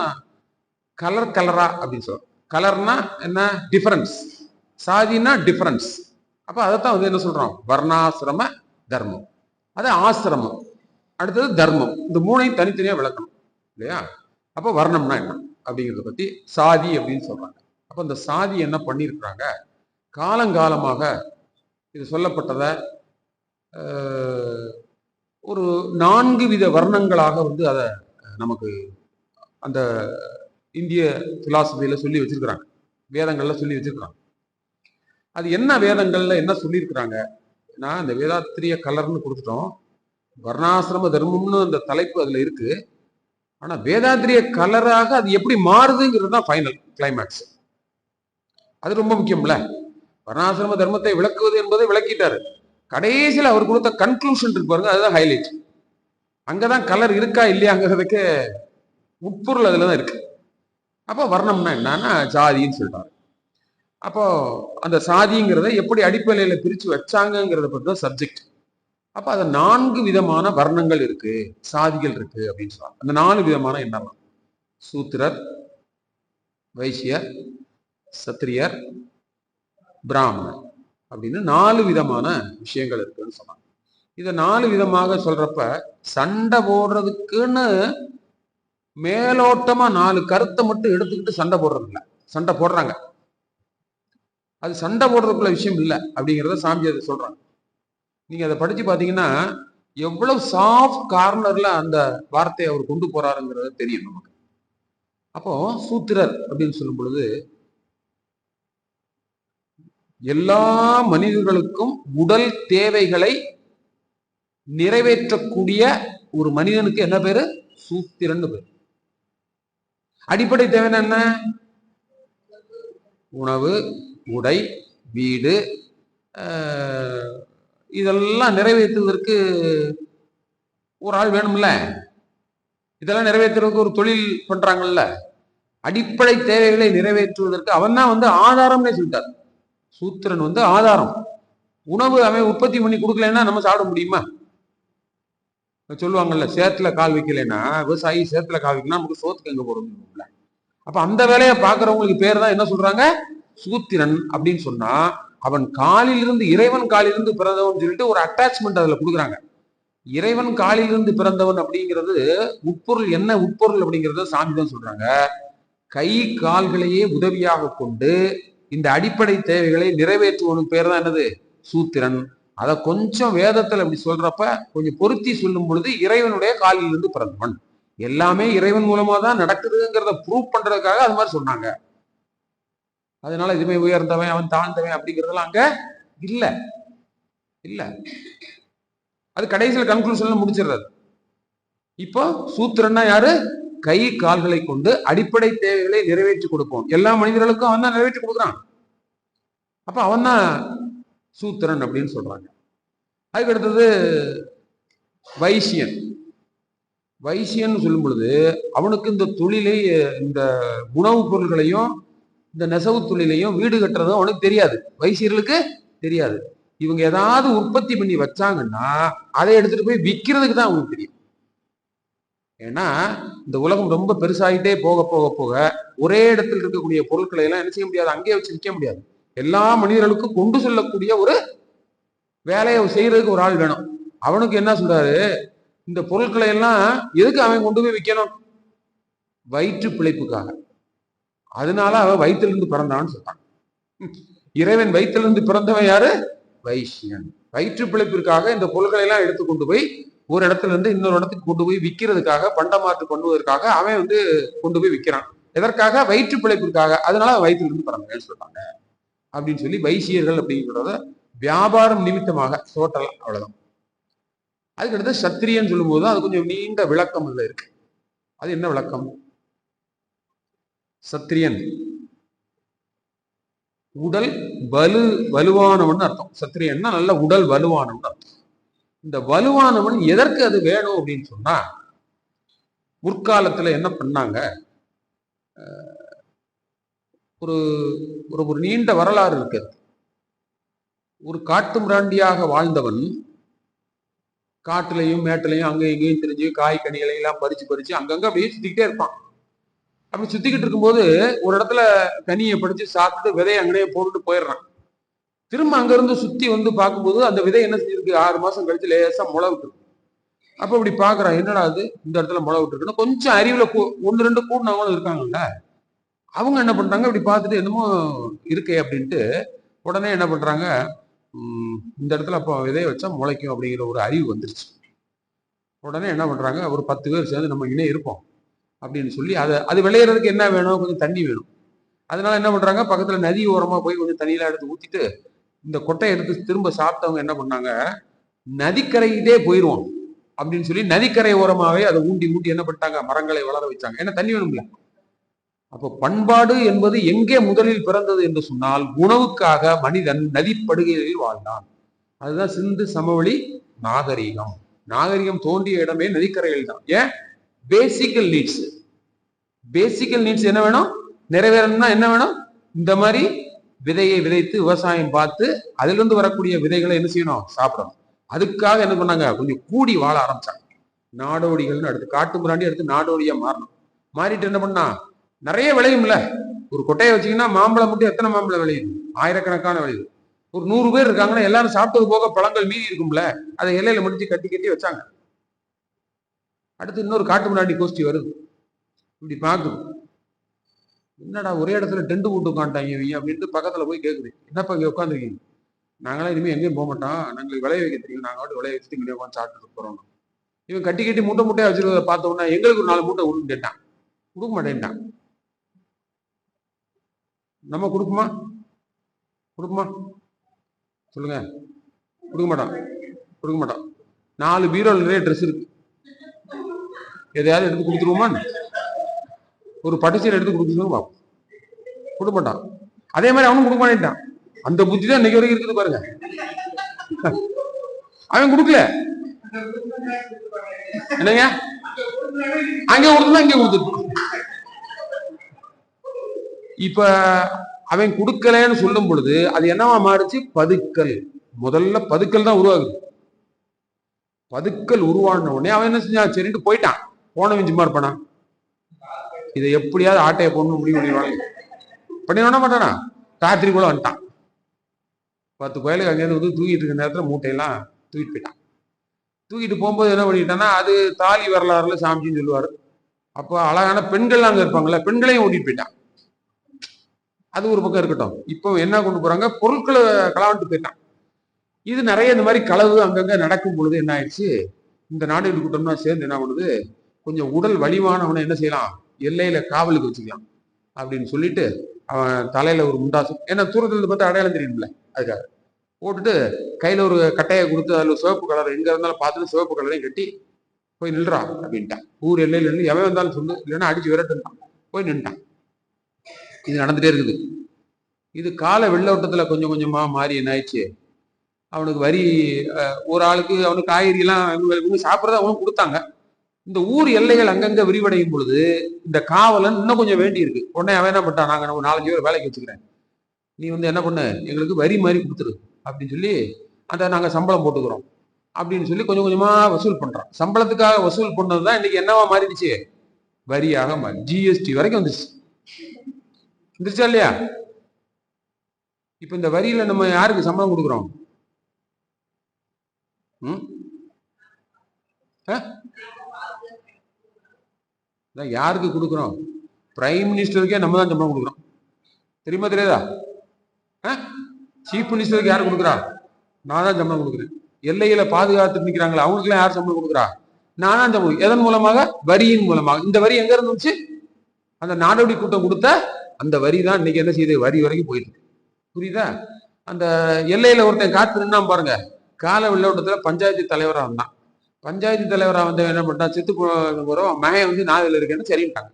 கலர் கலரா அப்படின்னு சொல்றோம். கலர்னா என்ன? டிஃபரன்ஸ். சாதினா டிஃபரன்ஸ். அப்ப அதைத்தான் வந்து என்ன சொல்றோம்? வர்ணாசிரம தர்மம். அது ஆசிரமம், அடுத்தது தர்மம். இந்த மூணையும் தனித்தனியா விளக்கணும் இல்லையா? அப்ப வர்ணம்னா என்ன அப்படிங்கிறத பத்தி சாதி அப்படின்னு சொல்றாங்க. அப்ப இந்த சாதி என்ன பண்ணியிருக்கிறாங்க? காலங்காலமாக இது சொல்லப்பட்டத ஒரு 4 வித வர்ணங்களாக வந்து அதை நமக்கு அந்த இந்திய பிலாசபியில சொல்லி வச்சிருக்கிறாங்க, வேதங்கள்ல சொல்லி வச்சிருக்கிறாங்க. அது என்ன வேதங்கள்ல என்ன சொல்லியிருக்கிறாங்க? நான் இந்த வேதாத்திரிய கலர்னு கொடுத்துட்டோம். வர்ணாசிரம தர்மம்னு அந்த தலைப்பு அதுல இருக்கு. ஆனா வேதாத்திரிய கலராக அது எப்படி மாறுதுங்கிறது தான் ஃபைனல் கிளைமேக்ஸ். அது ரொம்ப முக்கியம்ல. வர்ணாசிரம தர்மத்தை விளக்குவது என்பதை விளக்கிட்டாரு. கடைசியில் அவர் கொடுத்த கன்க்ளூஷன் இருக்கு பாருங்க, அதுதான் ஹைலைட். அங்கதான் கலர் இருக்கா இல்லையாங்கிறதுக்கு உட்பொருள் அதுலதான் இருக்கு. அப்போ வர்ணம்னா என்னன்னா ஜாதின்னு சொல்றாரு. அப்போ அந்த சாதிங்கிறத எப்படி அடிப்படையில பிரிச்சு வச்சாங்கிறத பத்தி தான் சப்ஜெக்ட். அப்ப அது 4 விதமான வர்ணங்கள் இருக்கு, சாதிகள் இருக்கு அப்படின்னு சொல்றாங்க. அந்த 4 விதமான என்னலாம்? சூத்திரர், வைசியர், சத்திரியர், பிராமணர் அப்படின்னு 4 விதமான விஷயங்கள் இருக்குன்னு சொன்னாங்க. இதை 4 விதமாக சொல்றப்ப சண்டை போடுறதுக்குன்னு மேலோட்டமா 4 கருத்தை மட்டும் எடுத்துக்கிட்டு சண்டை போடுறது இல்லை. சண்டை போடுறாங்க, அது சண்டை போடுறதுக்குள்ள விஷயம் இல்லை அப்படிங்கிறத சாமி அதை சொல்றாங்க. நீங்க அதை படிச்சு பாத்தீங்கன்னா எவ்வளவு சாஃப்ட் கார்னர்ல அந்த வார்த்தையை அவர் கொண்டு போறாருங்கிறது தெரியும் நமக்கு. அப்போ சூத்திரர் அப்படின்னு சொல்லும் பொழுது எல்லா மனிதர்களுக்கும் உடல் தேவைகளை நிறைவேற்றக்கூடிய ஒரு மனிதனுக்கு என்ன பேரு? சூத்திரன் பேரு. அடிப்படை தேவைன்னா என்ன? உணவு, உடை, வீடு, இதெல்லாம் நிறைவேற்றுவதற்கு ஒரு ஆள் வேணும்ல. இதெல்லாம் நிறைவேற்றுவதற்கு ஒரு தொழில் பண்றாங்கல்ல. அடிப்படை தேவைகளை நிறைவேற்றுவதற்கு அவன் தான் வந்து ஆதாரம்னே சொல்லிட்டார். சூத்திரன் வந்து ஆதாரம். உணவு அவன் உற்பத்தி பண்ணி கொடுக்கலன்னா நம்ம சாப்பிட முடியுமா? சொல்லுவாங்கல்ல, சேத்துல கால் வைக்கலைன்னா, விவசாயி சேத்துல கால் வைக்கணும், நமக்கு சோத்துக்கு எங்க போடணும்ல. அப்ப அந்த வேலையை பாக்குறவங்களுக்கு பேர் தான் என்ன சொல்றாங்க? சூத்திரன் அப்படின்னு சொன்னா அவன் காலிலிருந்து, இறைவன் காலிலிருந்து பிறந்தவன் சொல்லிட்டு ஒரு அட்டாச்மெண்ட் அதுல கொடுக்குறாங்க. இறைவன் காலிலிருந்து பிறந்தவன் அப்படிங்கிறது உட்பொருள். என்ன உட்பொருள் அப்படிங்கிறத சாமி தான் சொல்றாங்க. கை கால்களையே உதவியாக கொண்டு இந்த அடிப்படை தேவைகளை நிறைவேற்றுவனுக்கு பேர் தான் என்னது? சூத்திரன். அதை கொஞ்சம் வேதத்துல அப்படி சொல்றப்ப கொஞ்சம் பொருத்தி சொல்லும் பொழுது இறைவனுடைய காலிலிருந்து பிறந்தவன். எல்லாமே இறைவன் மூலமா தான் நடக்குதுங்கிறத ப்ரூவ் பண்றதுக்காக அது மாதிரி சொன்னாங்க. அதனால இதுமே உயர்ந்தவன் அவன் தாழ்ந்தவன் அப்படிங்கிறதெல்லாம் அங்க இல்ல இல்ல. அது கடைசியில் கன்க்ளூஷன்ல முடிச்சிடுறது. இப்போ சூத்திரன்னா யாரு? கை கால்களை கொண்டு அடிப்படை தேவைகளை நிறைவேற்றி கொடுப்போம். எல்லா மனிதர்களுக்கும் அவன் தான் நிறைவேற்றி கொடுக்குறான். அப்ப அவன் தான் சூத்திரன் அப்படின்னு சொல்றாங்க. அதுக்கு அடுத்தது வைசியன். வைசியன் சொல்லும் பொழுது அவனுக்கு இந்த தொழிலை, இந்த உணவுப் பொருள்களையும் இந்த நெசவு தொழிலையும் வீடு கட்டுறதும் அவனுக்கு தெரியாது. வைசியர்களுக்கு தெரியாது. இவங்க ஏதாவது உற்பத்தி பண்ணி வச்சாங்கன்னா அதை எடுத்துட்டு போய் விற்கிறதுக்கு தான் அவனுக்கு தெரியும். ஏன்னா இந்த உலகம் ரொம்ப பெருசாகிட்டே போக போக போக ஒரே இடத்துல இருக்கக்கூடிய பொருட்களை எல்லாம் என்ன செய்ய முடியாது, அங்கேயே வச்சு விற்க முடியாது. எல்லா மனிதர்களுக்கும் கொண்டு செல்லக்கூடிய ஒரு வேலையை செய்யறதுக்கு ஒரு ஆள் வேணும். அவனுக்கு என்ன சொல்றாரு? இந்த பொருட்களை எல்லாம் எதுக்கு அவன் கொண்டு போய் விற்கணும்? வயிற்று பிழைப்புக்காக. அதனால அவன் வயிற்றிலிருந்து பிறந்தான்னு சொல்றான். இறைவன் வயிற்றிலிருந்து பிறந்தவன் யாரு? வைசியன். வயிற்று பிழைப்பிற்காக இந்த பொருட்களை எல்லாம் எடுத்து கொண்டு போய் ஒரு இடத்துல இருந்து இன்னொரு இடத்துக்கு கொண்டு போய் விற்கிறதுக்காக, பண்டமாற்று பண்ணுவதற்காக அவன் வந்து கொண்டு போய் விற்கிறான். எதற்காக? வயிற்று பிழைப்பிற்காக. அதனால வயிற்றிலிருந்து பிறந்தேன்னு சொல்றாங்க அப்படின்னு சொல்லி வைசியர்கள் அப்படிங்கிறத வியாபாரம் நிமித்தமாக டோட்டலா அவ்வளவுதான். அதுக்கடுத்து சத்திரியன் சொல்லும் போது அது கொஞ்சம் நீண்ட விளக்கம் அதுல இருக்கு. அது என்ன விளக்கம்? சத்திரியன் உடல் வலுவானவன் அர்த்தம். சத்திரியன்னா நல்ல உடல் வலுவானவன் அர்த்தம். இந்த வலுவானவன் எதற்கு அது வேணும் அப்படின்னு சொன்னா, முற்காலத்துல என்ன பண்ணாங்க, ஒரு ஒரு நீண்ட வரலாறு இருக்கு. ஒரு காட்டு மிராண்டியாக வாழ்ந்தவன் காட்டுலையும் மேட்டுலையும் அங்கேயும் இங்கேயும் தெரிஞ்சு காய் கனிகளை எல்லாம் பறிச்சு அங்கங்க அப்படியே சுத்திக்கிட்டே இருப்பான். அப்படி சுத்திக்கிட்டு இருக்கும்போது ஒரு இடத்துல கனியை படிச்சு சாப்பிட்டு விதையை அங்கேயே போட்டுட்டு போயிடுறான். திரும்ப அங்க இருந்து சுத்தி வந்து பார்க்கும்போது அந்த விதை என்ன செஞ்சிருக்கு, 6 மாசம் கழிச்சு லேசா முளை விட்டுருக்கு. அப்ப இப்படி பாக்குறான், என்னடா அது இந்த இடத்துல முளை விட்டுருக்குன்னு. கொஞ்சம் அறிவுல 1-2 கூடினவங்களும் இருக்காங்கல்ல, அவங்க என்ன பண்றாங்க, இப்படி பார்த்துட்டு என்னமோ இருக்கே அப்படின்ட்டு உடனே என்ன பண்றாங்க, இந்த இடத்துல அப்போ விதைய வச்சா முளைக்கும் அப்படிங்கிற ஒரு அறிவு வந்துருச்சு. உடனே என்ன பண்றாங்க, ஒரு 10 பேர் சேர்ந்து நம்ம இங்கே இருப்போம் அப்படின்னு சொல்லி அது விளையிறதுக்கு என்ன வேணும், கொஞ்சம் தண்ணி வேணும். அதனால என்ன பண்றாங்க, பக்கத்துல நதி ஓரமா போய் கொஞ்சம் தண்ணியெல்லாம் எடுத்து ஊத்திட்டு இந்த கொட்டையை எடுத்து திரும்ப சாப்பிட்டவங்க என்ன பண்ணாங்க, நதிக்கரையிட்டே போயிடுவோம் அப்படின்னு சொல்லி நதிக்கரை ஓரமாவே அதை ஊண்டி என்ன பண்ணிட்டாங்க, மரங்களை வளர வச்சாங்க. ஏன்னா தண்ணி வேணும்ல. அப்போ பண்பாடு என்பது எங்கே முதலில் பிறந்தது என்று சொன்னால், உணவுக்காக மனிதன் நதிப்படுகைகளில் வாழ்ந்தான். அதுதான் சிந்து சமவெளி நாகரிகம். நாகரிகம் தோன்றிய இடமே நதிக்கரைகள் தான். ஏன்? Physical needs. பேசிக்கல் நீட்ஸ் என்ன வேணும், நிறைவேறணும்னா என்ன வேணும், இந்த மாதிரி விதையை விதைத்து விவசாயம் பார்த்து அதிலிருந்து வரக்கூடிய விதைகளை என்ன செய்யணும், சாப்பிடணும். அதுக்காக என்ன பண்ணாங்க, கொஞ்சம் கூடி வாழ ஆரம்பிச்சாங்க. நாடோடிகள்னு அடுத்து காட்டு மிராண்டி அடுத்து நாடோடியா மாறணும். மாறிட்டு என்ன பண்ணா, நிறைய விளையும்ல. ஒரு கொட்டையை வச்சீங்கன்னா மாம்பழம் மட்டும் எத்தனை மாம்பழம் விளையுது, ஆயிரக்கணக்கான விளையுது. ஒரு 100 பேர் இருக்காங்கன்னா எல்லாரும் சாப்பிட்டது போக பழங்கள் மீதி இருக்கும்ல, அதை இலையில முடிச்சு கட்டி வச்சாங்க. அடுத்து இன்னொரு காட்டு மிராண்டி கோஷ்டி வருது. இப்படி பாக்குது, என்னடா ஒரே இடத்துல டென்ட் போட்டு உட்காந்துட்டாங்க இவங்க அப்படின்ட்டு பக்கத்துல போய் கேக்குது, என்னப்பா இங்க உட்காந்துருக்கீங்க, நாங்களாம் இனிமே எங்கேயும் போக மாட்டோம், நாங்களுக்கு விளைய வைக்க தெரியும், நாங்க வந்து விளைய வச்சுட்டு இங்கே உட்காந்து சாப்பிட்டு போறோம். இவன் கட்டி மூட்டையா வச்சிருக்கிறத பார்த்தோம்னா எங்களுக்கு ஒரு 4 மூட்டை கொடுன்னு கேட்டான். கொடுக்க மாட்டேன்ட்டான். நம்ம கொடுக்குமா சொல்லுங்க, கொடுக்க மாட்டான். 4 பீரோல நிறைய ட்ரெஸ் இருக்கு, எதையாவது எடுத்து கொடுத்துருவோமா, ஒரு பட்டுச்சீரை எடுத்து கொடுத்துருவோம், கொடுக்க மாட்டான். அதே மாதிரி அவனும் கொடுக்க மாட்டேன்ட்டான். அந்த புத்தி தான் இன்னைக்கு வரைக்கும் இருக்குது பாருங்க. அவன் கொடுக்கல, என்னங்க அங்க கொடுத்தா இங்க கொடுத்துட்டு. இப்ப அவன் கொடுக்கலன்னு சொல்லும் பொழுது அது என்னவா மாறுச்சு, பதுக்கல். முதல்ல பதுக்கல் தான் உருவாகுது. பதுக்கல் உருவான உடனே அவன் என்ன செஞ்சான், சரின்ட்டு போயிட்டான். போனவன் சும்மா இருப்பானா, இதை எப்படியாவது ஆட்டையை போடணும் முடிவு பண்ணிடுவானா மாட்டானா, ராத்திரி கூட வந்துட்டான். 10 கோயிலுக்கு அங்கேயிருந்து வந்து தூக்கிட்டு இருக்க நேரத்துல மூட்டையெல்லாம் தூக்கிட்டு போயிட்டான். தூக்கிட்டு போகும்போது என்ன பண்ணிட்டான்னா, அது தாலி வரலாறுல சாமின்னு சொல்லுவாரு. அப்போ அழகான பெண்கள் அங்க இருப்பாங்கல்ல, பெண்களையும் ஓட்டிட்டு போயிட்டான். அது ஒரு பக்கம் இருக்கட்டும். இப்போ என்ன கொண்டு போறாங்க, பொருட்களை களவாண்டு போயிட்டான். இது நிறைய இந்த மாதிரி களவு அங்கங்க நடக்கும் பொழுது என்ன ஆயிடுச்சு, இந்த நாடு கூட்டம்னா சேர்ந்து என்ன பண்ணுது, கொஞ்சம் உடல் வலிவானவனை என்ன செய்யலாம், எல்லையில காவலுக்கு வச்சுக்கலாம் அப்படின்னு சொல்லிட்டு அவன் தலையில ஒரு முண்டாசு, ஏன்னா தூரத்துல இருந்து பார்த்தா அடையாளம் தெரியும்ல, அதுக்காக போட்டுட்டு கையில ஒரு கட்டையை கொடுத்து அதுல சிவப்பு கலர் எங்க இருந்தாலும் பார்த்துட்டு சிவப்பு கலரையும் கட்டி போய் நில்றா அப்படின்ட்டான். ஊர் எல்லையில இருந்து எவன் வந்தாலும் சொல்லு, இல்லைன்னா அடிச்சு விரட்டுட்டான். போய் நின்ட்டான். இது நடந்துட்டே இருக்குது. இது கால வெள்ளோட்டத்துல கொஞ்சம் கொஞ்சமா மாறி என்ன ஆயிடுச்சு, அவனுக்கு வரி ஒரு ஆளுக்கு அவனுக்கு காய்கறி எல்லாம் இவங்க சாப்பிட்றத அவனுக்கு கொடுத்தாங்க. இந்த ஊர் எல்லைகள் அங்கங்க விரிவடையும் பொழுது இந்த காவலன் இன்னும் கொஞ்சம் வேண்டி இருக்கு. உடனே அவன் என்ன பண்ணிட்டான், நாங்க ஒரு 4-5 பேர் வேலைக்கு வச்சுக்கிறேன், நீ வந்து என்ன பண்ணு, எங்களுக்கு வரி மாதிரி கொடுத்துரு அப்படின்னு சொல்லி அந்த நாங்க சம்பளம் போட்டுக்கிறோம் அப்படின்னு சொல்லி கொஞ்சம் கொஞ்சமா வசூல் பண்றான். சம்பளத்துக்காக வசூல் பண்ணதுதான் இன்னைக்கு என்னவா மாறிடுச்சு, வரியாக மாறி ஜிஎஸ்டி வரைக்கும் வந்துருச்சா இல்லையா? இப்ப இந்த வரியில நம்ம யாருக்கு சம்பளம் கொடுக்குறோம், யாருக்கு கொடுக்குறோம், பிரைம் மினிஸ்டருக்கே நம்ம தான் சம்பளம் கொடுக்குறோம். தெரியுமா தெரியாதா? சீஃப் மினிஸ்டருக்கு யாரு கொடுக்குறா, நான் தான் சம்பளம் கொடுக்குறேன். எல்லையில பாதுகாத்து நிற்கிறாங்களா அவங்களுக்கு எல்லாம் யார் சம்பளம் கொடுக்குறா, நான் தான் சம்பளம். எதன் மூலமாக, வரியின் மூலமாக. இந்த வரி எங்க இருந்துச்சு, அந்த நாடோடி கூட்டம் கொடுத்த அந்த வரி தான் இன்னைக்கு என்ன செய்யுது, வரி வரைக்கும் போயிருக்கு. புரியுதா? அந்த எல்லையில ஒருத்தன் காத்து நின்னா பாருங்க, கால வெள்ளோட்டத்துல பஞ்சாயத்து தலைவரா வந்தான். பஞ்சாயத்து தலைவரா வந்து என்ன பண்ணிட்டான், செத்து போறோம் மகன் வந்து நாதில் இருக்கேன்னு சரிட்டாங்க.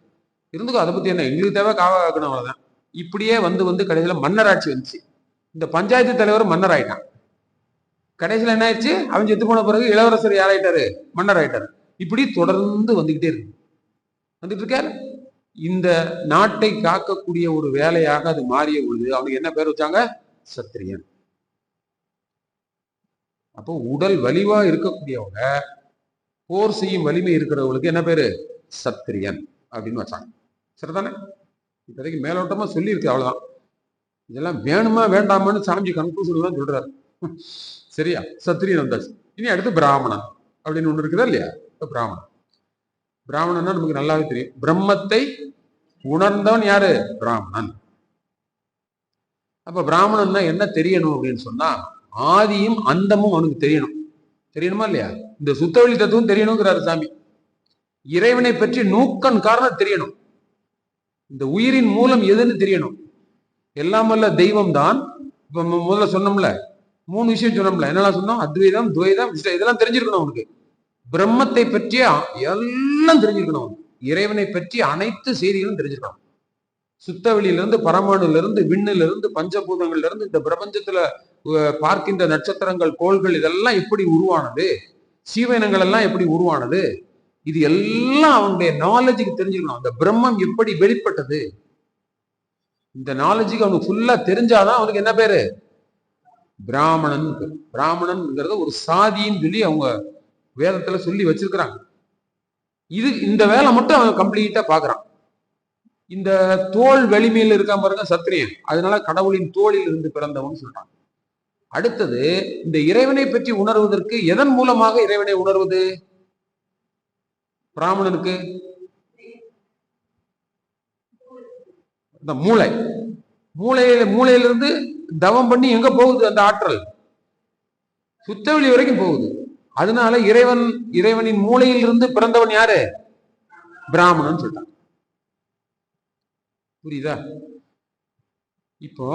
இருந்துக்கும் அதை பத்தி என்ன, எங்களுக்கு தேவை காக்கணும், அவ்வளவுதான். இப்படியே வந்து வந்து கடைசியில மன்னராட்சி வந்துச்சு. இந்த பஞ்சாயத்து தலைவர் மன்னர் ஆயிட்டான். கடைசியில என்ன ஆயிடுச்சு, அவன் செத்து போன பிறகு இளவரசர் யாராயிட்டாரு, மன்னர் ஆயிட்டாரு. இப்படி தொடர்ந்து வந்துகிட்டே இருக்கு, வந்துட்டு இருக்காரு. இந்த நாட்டை காக்கக்கூடிய ஒரு வேலையாக அது மாறிய பொழுது அவனுக்கு என்ன பேர் வச்சாங்க, சத்திரியன். அப்போ உடல் வலிவா இருக்கக்கூடியவங்க, போர் செய்யும் வலிமை இருக்கிறவங்களுக்கு என்ன பேரு, சத்திரியன் அப்படின்னு வச்சாங்க. சரிதானே? இப்போதைக்கு மேலோட்டமா சொல்லியிருக்கு, அவ்வளவுதான். இதெல்லாம் வேணுமா வேண்டாமான்னு சாமி கன்க்ளூஷன் தான் சொல்றாரு. சரியா? சத்திரியன் வந்தாச்சு. இனி அடுத்து பிராமணன் அப்படின்னு ஒண்ணு இருக்குதா இல்லையா? பிராமணன், பிராமணன்னா நமக்கு நல்லாவே தெரியும். பிரம்மத்தை உணர்ந்தவன் யாரு, பிராமணன். அப்ப பிராமணன்னா என்ன தெரியணும் அப்படின்னு சொன்னா, ஆதியும் அந்தமும் அவனுக்கு தெரியணும். தெரியணுமா இல்லையா? இந்த சுத்தவெளி தத்துவம் தெரியணுங்கிறாரு சாமி. இறைவனை பற்றி நூக்கன் காரணம் தெரியணும். இந்த உயிரின் மூலம் எதுன்னு தெரியணும். எல்லாம் வல்ல தெய்வம் தான். இப்ப முதல்ல சொன்னோம்ல, 3 விஷயம் சொன்னோம்ல, என்னெல்லாம் சொன்னோம், அத்வைதம், துவைதம், இதெல்லாம் தெரிஞ்சிருக்கணும் அவனுக்கு. பிரம்மத்தை பற்றிய எல்லாம் தெரிஞ்சிருக்கணும். இறைவனை பற்றி அனைத்து செய்திகளும் தெரிஞ்சிருக்கணும். சுத்தவெளியிலிருந்து, பரமாணுல இருந்து, விண்ணில இருந்து, பஞ்சபூதங்கள்ல இருந்து, இந்த பிரபஞ்சத்துல பார்க்கின்ற நட்சத்திரங்கள், கோள்கள், இதெல்லாம் எப்படி உருவானது, சீவனங்கள் எல்லாம் எப்படி உருவானது, இது எல்லாம் அவனுடைய நாலேஜுக்கு தெரிஞ்சுக்கணும். அந்த பிரம்மம் எப்படி வெளிப்பட்டது, இந்த நாலேஜுக்கு அவனுக்கு ஃபுல்லா தெரிஞ்சாதான் அவனுக்கு என்ன பேரு, பிராமணன். பிராமணன்ங்கிறத ஒரு சாதின்னு சொல்லி அவங்க வேதத்துல சொல்லி வச்சிருக்கிறாங்க. இது இந்த வேலை மட்டும் அவன் கம்ப்ளீட்டா பாக்குறான். இந்த தோல் வலிமையில் இருக்காம பாருங்க சத்திரியன், அதனால கடவுளின் தோளில் இருந்து பிறந்தவன் சொல்றான். அடுத்தது, இந்த இறைவனை பற்றி உணர்வதற்கு எதன் மூலமாக இறைவனை உணர்வது பிராமணனுக்கு, இந்த மூளை. மூளையிலிருந்து தவம் பண்ணி எங்க போகுது அந்த ஆற்றல், சுத்தவெளி வரைக்கும் போகுது. அதனால இறைவனின் மூளையில் இருந்து பிறந்தவன் யாரு, பிராமணன் சொல்றான். புரியுதா? இப்போ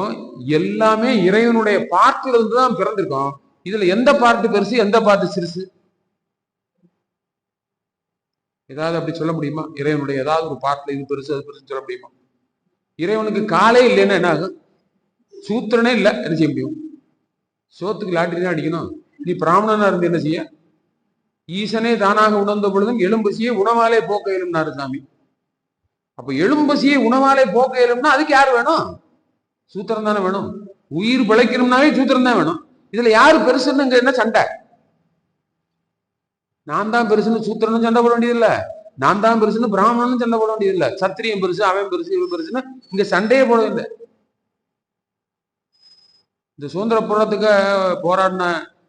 எல்லாமே இறைவனுடைய பார்ட்டில் இருந்து தான் பிறந்திருக்கோம். இதுல எந்த பார்ட்டு பெருசு, எந்த பார்ட்டு சிறுசு, ஏதாவது அப்படி சொல்ல முடியுமா? இறைவனுடைய ஏதாவது ஒரு பார்ட்ல இது பெருசு அது பெருசு சொல்ல முடியுமா? இறைவனுக்கு காலே இல்லைன்னா என்ன ஆகும், சூத்திரனே இல்லை, என்ன செய்ய முடியும்? சோத்துக்கு லாட்டரி தான் அடிக்கணும். நீ பிராமணனா இருந்து என்ன செய்ய? ஈசனே தானாக உணர்ந்த பொழுதும் எழும்பசியை உணவாலே போக்க இயலும்னாரு சாமி. அப்ப எழும்பசியை உணவாலே போக்க இயலும்னா அதுக்கு யாரு வேணும், சூத்திரம் தானே வேணும். உயிர் பிழைக்கணும்னாவே சூத்திரம் தான் வேணும். இதுல யாரு பெருசுன்னு என்ன சண்டை? நான் தான் பெருசுன்னு சூத்திரனும் சண்டை போட வேண்டியது இல்ல, நான் தான் பெருசுன்னு பிராமணனும் சண்டை போட வேண்டியது இல்ல. சத்திரியம் பெருசு, அவன் பெருசு, இவன் பெருசுன்னு இங்க சண்டையே போடவில்லை. இந்த சுதந்திர போராட்டத்துக்கு போராடின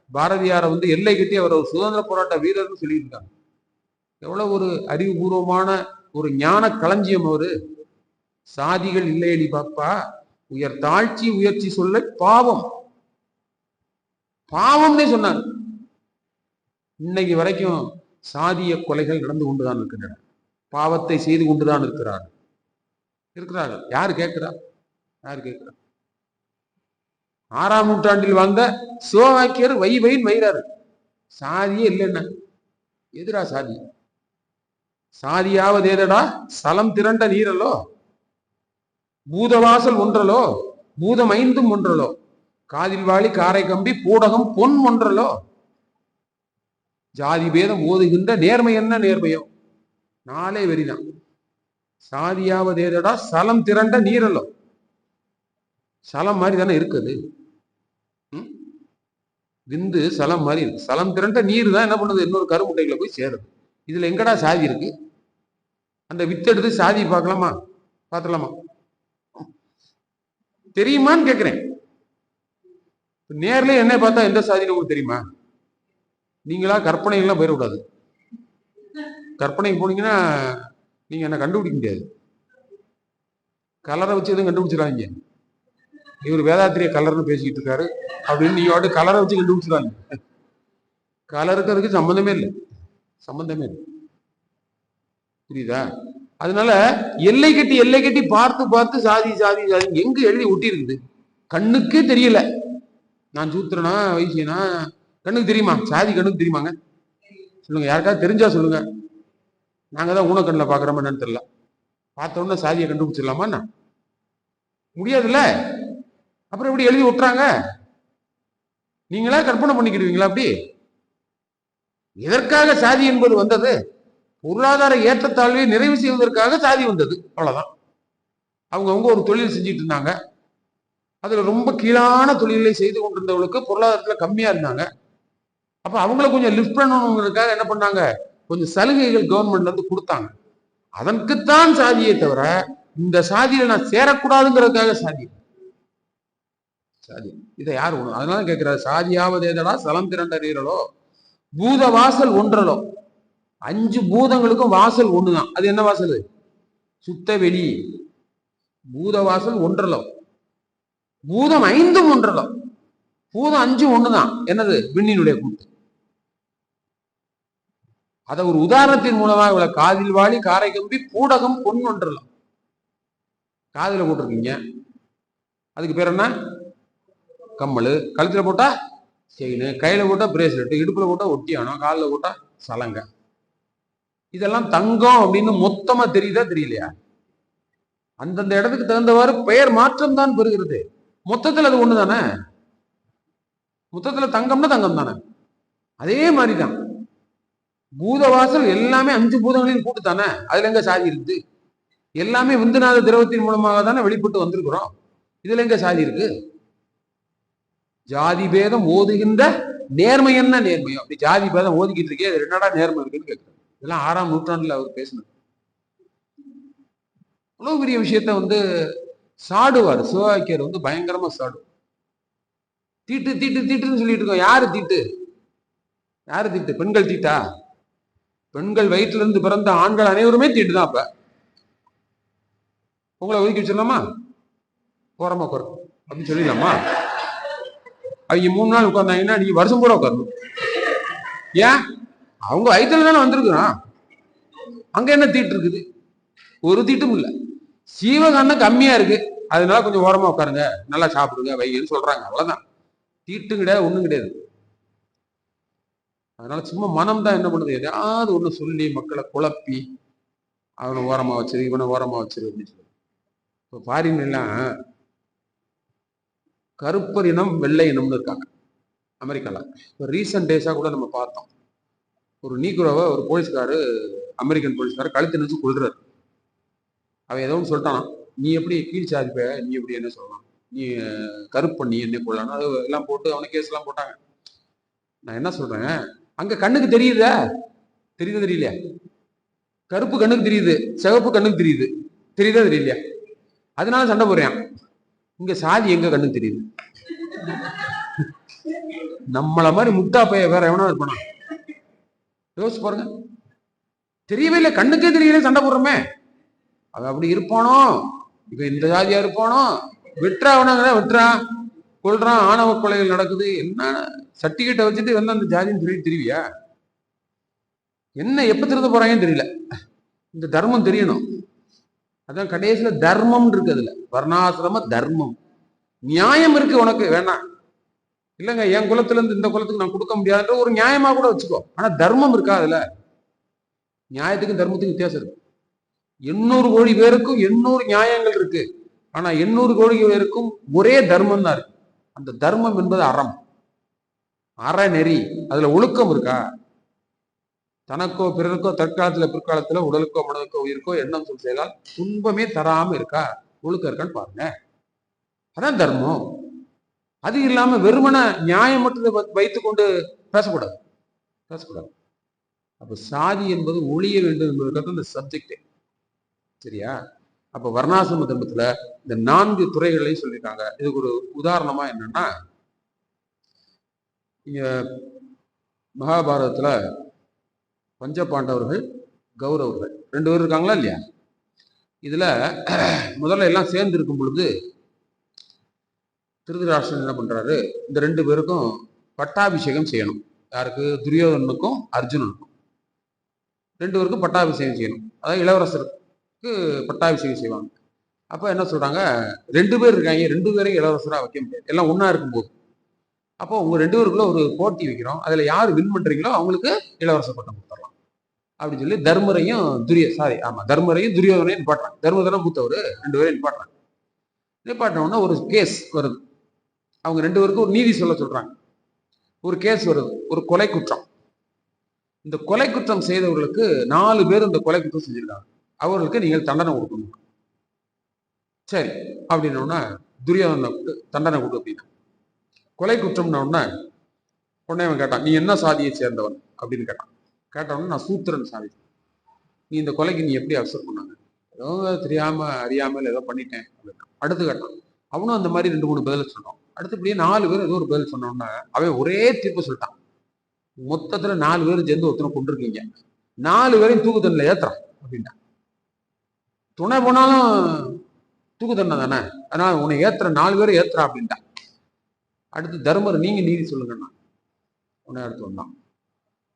பாரதியாரை வந்து எல்லை கட்டி அவர் ஒரு சுதந்திர போராட்ட வீரர்னு சொல்லியிருக்காங்க. எவ்வளவு ஒரு அறிவுபூர்வமான ஒரு ஞான களஞ்சியம் அவரு. சாதிகள் இல்லையடி பாப்பா, உயர் தாழ்ச்சி உயர்ச்சி சொல்ல பாவம், பாவம்னே சொன்னார். இன்னைக்கு வரைக்கும் சாதிய கொலைகள் நடந்து கொண்டுதான் இருக்கின்றன, பாவத்தை செய்து கொண்டுதான் இருக்கிறார்கள். யாரு கேட்கிறா? யாரு கேட்கிறா? 6ஆம் நூற்றாண்டில் வாழ்ந்த சிவவாக்கியர் வைன்னு வைறாரு. சாதியே இல்லைன்னா எதிரா சாதி, சாதியாவது ஏதடா சலம் திரண்ட நீரலோ, பூதவாசல் ஒன்றலோ, பூதம் 5 ஒன்றலோ, காதில் வாழி காரை கம்பி பூடகம் பொன் ஒன்றலோ, ஜாதி பேதம் ஓதுகின்ற நேர்மை என்ன நேர்மையோ, 4 வெறிதான். சாதியாவது ஏதடா சலம் திரண்ட நீரலோ, சலம் மாதிரி தானே இருக்குது, விந்து சலம் மாதிரி இருக்கு. சலம் திரண்ட நீர் தான் என்ன பண்ணுது, இன்னொரு கருமுட்டைகளை போய் சேருது. இதுல எங்கடா சாதி இருக்கு? அந்த வித்து எடுத்து சாதி பார்க்கலாமா, பார்த்துலாமா? தெரியுமான்னு கேட்கிறேன். நேர்ல என்ன பார்த்தா எந்த சாதின்னு உங்களுக்கு தெரியுமா? நீங்களா கற்பனைகள்லாம் போயிடக்கூடாது. கற்பனைக்கு போனீங்கன்னா நீங்க என்ன கண்டுபிடிக்க முடியாது. கலரை வச்சு எதுவும் கண்டுபிடிச்சிடாங்க. இவர் வேதாத்திரிய கலர்னு பேசிக்கிட்டு இருக்காரு அப்படின்னு நீங்க கலரை வச்சு கண்டுபிடிச்சிடாங்க. கலருக்கு அதுக்கு சம்பந்தமே இல்லை, சம்பந்தமே இல்லை. புரியுதா? அதனால எல்லை கட்டி பார்த்து பார்த்து சாதி சாதி சாதி எங்க எழுதி ஒட்டி இருக்குது, கண்ணுக்கே தெரியல. நான் சூத்திரனா வைசியனா கண்ணுக்கு தெரியுமா? சாதி கண்ணுக்கு தெரியுமாங்க? சொல்லுங்க, யாருக்காவது தெரிஞ்சா சொல்லுங்க. நாங்க தான் ஊனக்கண்ணில் பாக்குறோமா என்னன்னு தெரியல. பார்த்த உடனே சாதியை கண்டுபிடிச்சிடலாமா? என்ன முடியாதுல்ல. அப்புறம் எப்படி எழுதி விட்டுறாங்க? நீங்களா கற்பனை பண்ணிக்கிடுவீங்களா? அப்படி எதற்காக சாதி என்பது வந்தது? பொருளாதார ஏற்றத்தாழ்வை நிறைவு செய்வதற்காக சாதி வந்தது, அவ்வளவுதான். அவங்க ஒரு தொழில் செஞ்சுட்டு இருந்தாங்க. அதுல ரொம்ப கீழான தொழிலை செய்து கொண்டிருந்தவங்களுக்கு பொருளாதாரத்துல கம்மியா இருந்தாங்க. அப்ப அவங்கள கொஞ்சம் லிஃப்ட் பண்ணணுங்கிறதுக்காக என்ன பண்ணாங்க, கொஞ்சம் சலுகைகள் கவர்மெண்ட்ல இருந்து கொடுத்தாங்க. அதற்குத்தான் சாதியை தவிர இந்த சாதியில நான் சேரக்கூடாதுங்கிறதுக்காக சாதி சாதி இதை யார் ஒண்ணு? அதனால கேட்கிறாரு, சாதியாவது ஏதடா சலம் திரண்டறீரலோ பூத வாசல் ஒன்றலோ. 5 பூதங்களுக்கும் வாசல் ஒண்ணுதான். அது என்ன வாசல்? சுத்த வெளி. பூத வாசல் ஒன்றலோ. பூதம் 5 ஒன்றலோ. பூதம் 5 ஒண்ணுதான். என்னது? விண்ணினுடைய கூட்டு. அதை ஒரு உதாரணத்தின் மூலமா இவ்வளவு காதில் வாழி காரை கம்பி பூடகம் பொன் ஒன்றலாம். காதில போட்டிருக்கீங்க, அதுக்கு பேர் என்ன? கம்மல். கழுத்துல போட்டா செயின், கையில போட்டா பிரேஸ்லெட், இடுப்புல போட்டா ஒட்டியானம், காலில் போட்டா சலங்க. இதெல்லாம் தங்கம் அப்படின்னு மொத்தமா தெரியுதா தெரியலையா? அந்தந்த இடத்துக்கு தகுந்தவாறு பெயர் மாற்றம் தான் பெறுகிறது. மொத்தத்தில் அது ஒண்ணுதானே. மொத்தத்துல தங்கம்னா தங்கம் தானே. அதே மாதிரிதான் பூதவாசல் எல்லாமே 5 பூதங்களின் கூட்டு தானே. அதுல எங்க சாதி இருக்கு? எல்லாமே விந்துநாத திரவத்தின் மூலமாக தானே வெளிப்பட்டு வந்திருக்கிறோம். இதுல எங்க சாதி இருக்கு? ஜாதி பேதம் ஓதுகின்ற நேர்மை என்ன நேர்மையோ அப்படி ஜாதி பேதம் ஓதிக்கிட்டு இருக்கே, அது என்னடா நேர்மை இருக்குன்னு கேட்கிறேன். இதெல்லாம் 6ஆம் நூற்றாண்டுல அவர் பேசினார். அவ்வளவு பெரிய விஷயத்த சாடுவார். சிவவாக்கியர் பயங்கரமா சாடுவார். தீட்டு தீட்டு தீட்டுன்னு சொல்லிட்டு இருக்கோம். யாரு தீட்டு? யாரு தீட்டு? பெண்கள் தீட்டா? பெண்கள் வயிற்றுல இருந்து பிறந்த ஆண்கள் அனைவருமே தீட்டு தான். அப்ப உங்களை ஒதுக்கி வச்சிடலாமா? போறமா குறை அப்படின்னு சொல்லிடலாமா? அவங்க 3 நாள் உட்கார்ந்தாங்கன்னா நீங்க வருஷம் பூரா உட்காரணும். ஏன்? அவங்க வயிற்றுல தானே வந்திருக்கிறான். அங்க என்ன தீட்டு இருக்குது? ஒரு தீட்டும் இல்லை. சீவகானம் கம்மியா இருக்கு, அதனால கொஞ்சம் ஓரமா உட்காருங்க, நல்லா சாப்பிடுங்க, வைங்கன்னு சொல்றாங்க. அவ்வளவுதான். தீட்டும் கிடையாது, ஒண்ணும் கிடையாது. அதனால சும்மா மனம் தான் என்ன பண்ணுது, எதையாவது ஒண்ணு சொல்லி மக்களை குழப்பி அவனை ஓரமா வச்சிரு, இவனை ஓரமா வச்சிரு அப்படின்னு சொல்லி. இப்போ ஃபாரின் எல்லாம் கருப்பர் இனம் வெள்ளை இனம்னு இருக்காங்க அமெரிக்கால. இப்போ ரீசன்ட் டேஸா கூட நம்ம பார்த்தோம், ஒரு நீக்ரோவை ஒரு போலீஸ்காரு, அமெரிக்கன் போலீஸ்காரர் கழுத்து நினைச்சு கொள்றாரு. அவன் ஏதோ ஒன்று சொல்லிட்டானா, நீ எப்படி கீழ் சாதிப்ப, நீ எப்படி என்ன சொல்லலாம், நீ கருப்பு நீ என்ன கொள்ளலாம், அது எல்லாம் போட்டு அவனை கேஸ் எல்லாம் போட்டாங்க. நான் என்ன சொல்றேன், அங்க கண்ணுக்கு தெரியுதா? தெரியுதா தெரியலையா? கருப்பு கண்ணுக்கு தெரியுது, சிவப்பு கண்ணுக்கு தெரியுது. தெரியுதா தெரியலையா? அதனால சண்டை போடுறான். இங்க சாதி எங்க கண்ணுக்கு தெரியுது? நம்மள மாதிரி முட்டா பைய வேற எவனா இருப்பானா? யோசிச்சு பாருங்க. தெரியவே இல்லை, கண்ணுக்கே தெரியல, சண்டை போடுறோமே. அவன் அப்படி இருப்பானோ, இப்ப இந்த ஜாதியா இருப்பானோ, வெட்டுறாவனாங்க வெட்டுறான், கொள்றான், ஆணவ கொலைகள் நடக்குது. என்ன சர்டிபிகேட்டை வச்சுட்டு அந்த ஜாதின்னு சொல்லி தெரிவியா? என்ன எப்ப திருந்த போறாங்கன்னு தெரியல. இந்த தர்மம் தெரியணும். அதான் கடைசியில தர்மம் இருக்கு. அதுல வர்ணாசிரம தர்மம், நியாயம் இருக்கு. உனக்கு வேணாம் இல்லைங்க, என் குலத்துல இருந்து இந்த குலத்துக்கு நான் கொடுக்க முடியாதுன்ற ஒரு நியாயமா கூட வச்சுக்கோ. ஆனா தர்மம் இருக்கா? அதுல நியாயத்துக்கும் தர்மத்துக்கும் வித்தியாசம் இருக்கு. 800 கோடி பேருக்கும் 800 நியாயங்கள் இருக்கு. ஆனா 800 கோடி பேருக்கும் ஒரே தர்மம் தான் இருக்கு. அந்த தர்மம் என்பது அறம், அறநெறி. அதுல ஒழுக்கம் இருக்கா? தனக்கோ பிறருக்கோ தற்காலத்துல பிற்காலத்துல உடலுக்கோ மனதுக்கோ உயிருக்கோ எண்ணம் சொல் செய்தால் துன்பமே தராம இருக்கா? ஒழுக்கம் இருக்கான்னு பாருங்க. அதான் தர்மம். அது இல்லாம வெறுமன நியாயம் மட்டும் வைத்துக் கொண்டு பேசக்கூடாது. அப்ப சாதி என்பது ஒழிய வேண்டும் என்பதற்காக இந்த சப்ஜெக்ட். சரியா? அப்ப வர்ணாசிரம தர்மத்துல இந்த 4 துறைகளையும் சொல்லியிருக்காங்க. இதுக்கு ஒரு உதாரணமா என்னன்னா, இங்க மகாபாரதத்துல பஞ்சபாண்டவர்கள், கௌரவர்கள் 2 பேர் இருக்காங்களா இல்லையா? இதுல முதல்ல எல்லாம் சேர்ந்து இருக்கும் பொழுது திருதராஷ்டிரன் என்ன பண்றாரு, இந்த 2 பேருக்கும் பட்டாபிஷேகம் செய்யணும். யாருக்கு? துரியோதனுக்கும் அர்ஜுனனுக்கும் 2 பேருக்கும் பட்டாபிஷேகம் செய்யணும். அதாவது இளவரசர் பட்டாபிஷேகம் செய்வாங்க. அப்ப என்ன சொல்றாங்க, 2 பேர் இருக்காங்க, 2 பேரையும் இளவரசரா வைக்க முடியாது, எல்லாம் ஒண்ணா இருக்கும்போது. அப்போ உங்க 2 பேருக்குள்ள ஒரு போட்டி வைக்கிறோம், அதுல யார் வின் பண்றீங்களோ அவங்களுக்கு இளவரச பட்டம் கொடுத்துடலாம் அப்படின்னு சொல்லி தர்மரையும் துரியோதனையும் நிப்பாட்டுறாங்க. தர்மதனை மூத்தவர் 2 பேரும் நிப்பாட்டுறாங்க. நிப்பாட்டினோன்னா ஒரு கேஸ் வருது, அவங்க 2 பேருக்கும் ஒரு நீதி சொல்ல சொல்றாங்க. ஒரு கேஸ் வருது, ஒரு கொலை குற்றம். இந்த கொலை குற்றம் செய்தவர்களுக்கு 4 பேர் இந்த கொலை குற்றம் செஞ்சிருக்காங்க, அவர்களுக்கு நீங்கள் தண்டனை கொடுக்கணும். சரி அப்படின்னோன்னா துரியோதனை தண்டனை கொடு அப்படின்னா. கொலை குற்றம்னா உடனே அவன் கேட்டான், நீ என்ன சாதியை சேர்ந்தவன் அப்படின்னு கேட்டான். கேட்டவொடனே நான் சூத்திரன் சாதி. நீ இந்த கொலைக்கு நீ எப்படி அக்செப்ட் பண்ணாங்க? ஏதோ தெரியாம அறியாமல் ஏதோ பண்ணிட்டேன் அப்படின்னா. அடுத்து கேட்டான், அவனும் அந்த மாதிரி 2-3 பதில் சொன்னான். அடுத்து இப்படியே 4 பேர் ஏதோ ஒரு பதில் சொன்னோன்னா அவன் ஒரே தீர்ப்பு சொல்லிட்டான். மொத்தத்துல 4 பேரும் சேர்ந்து ஒருத்தனை கொண்டிருக்கீங்க, 4 பேரையும் தூக்கு தண்டனை ஏத்துறான் அப்படின்னா. துணை போனாலும் தூக்கு தண்டனை தானே, அதனால உன்னை ஏத்துற 4 பேரும் ஏத்துறான் அப்படின்ட்டான். அடுத்து தர்மர், நீங்க நீதி சொல்லுங்கண்ணா. உடனே அடுத்து வந்தான்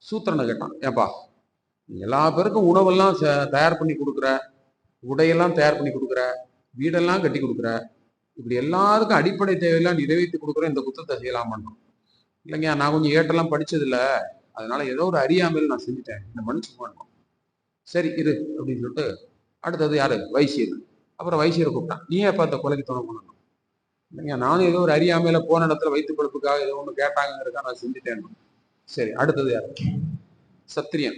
சூத்திரனை கேட்டான், ஏப்பா எல்லா பேருக்கும் உணவெல்லாம் தயார் பண்ணி கொடுக்குற, உடையெல்லாம் தயார் பண்ணி கொடுக்குற, வீடெல்லாம் கட்டி கொடுக்குற, இப்படி எல்லாருக்கும் அடிப்படை தேவையெல்லாம் நிறைவேற்றி கொடுக்குற, இந்த குற்றத்தை செய்யலாம் பண்ணோம். இல்லைங்க, நான் கொஞ்சம் ஏட்டெல்லாம் படிச்சது இல்லை, அதனால ஏதோ ஒரு அறியாமல் நான் செஞ்சுட்டேன், இந்த மனுஷன் பண்ணோம். சரி இரு அப்படின்னு சொல்லிட்டு அடுத்தது யாரு, வைசியர். அப்புறம் வைசியரை கூப்பிட்டான், நீ எப்ப அந்த கொலைக்கு துணை பண்ணணும்? இல்லைங்க, நானும் ஏதோ ஒரு அறியாமையில போன இடத்துல வயிற்று பழுப்புக்காக ஏதோ ஒன்று கேட்டாங்கிறதுக்காக நான் செஞ்சுட்டேன். சரி அடுத்தது யாரு, சத்திரியன்.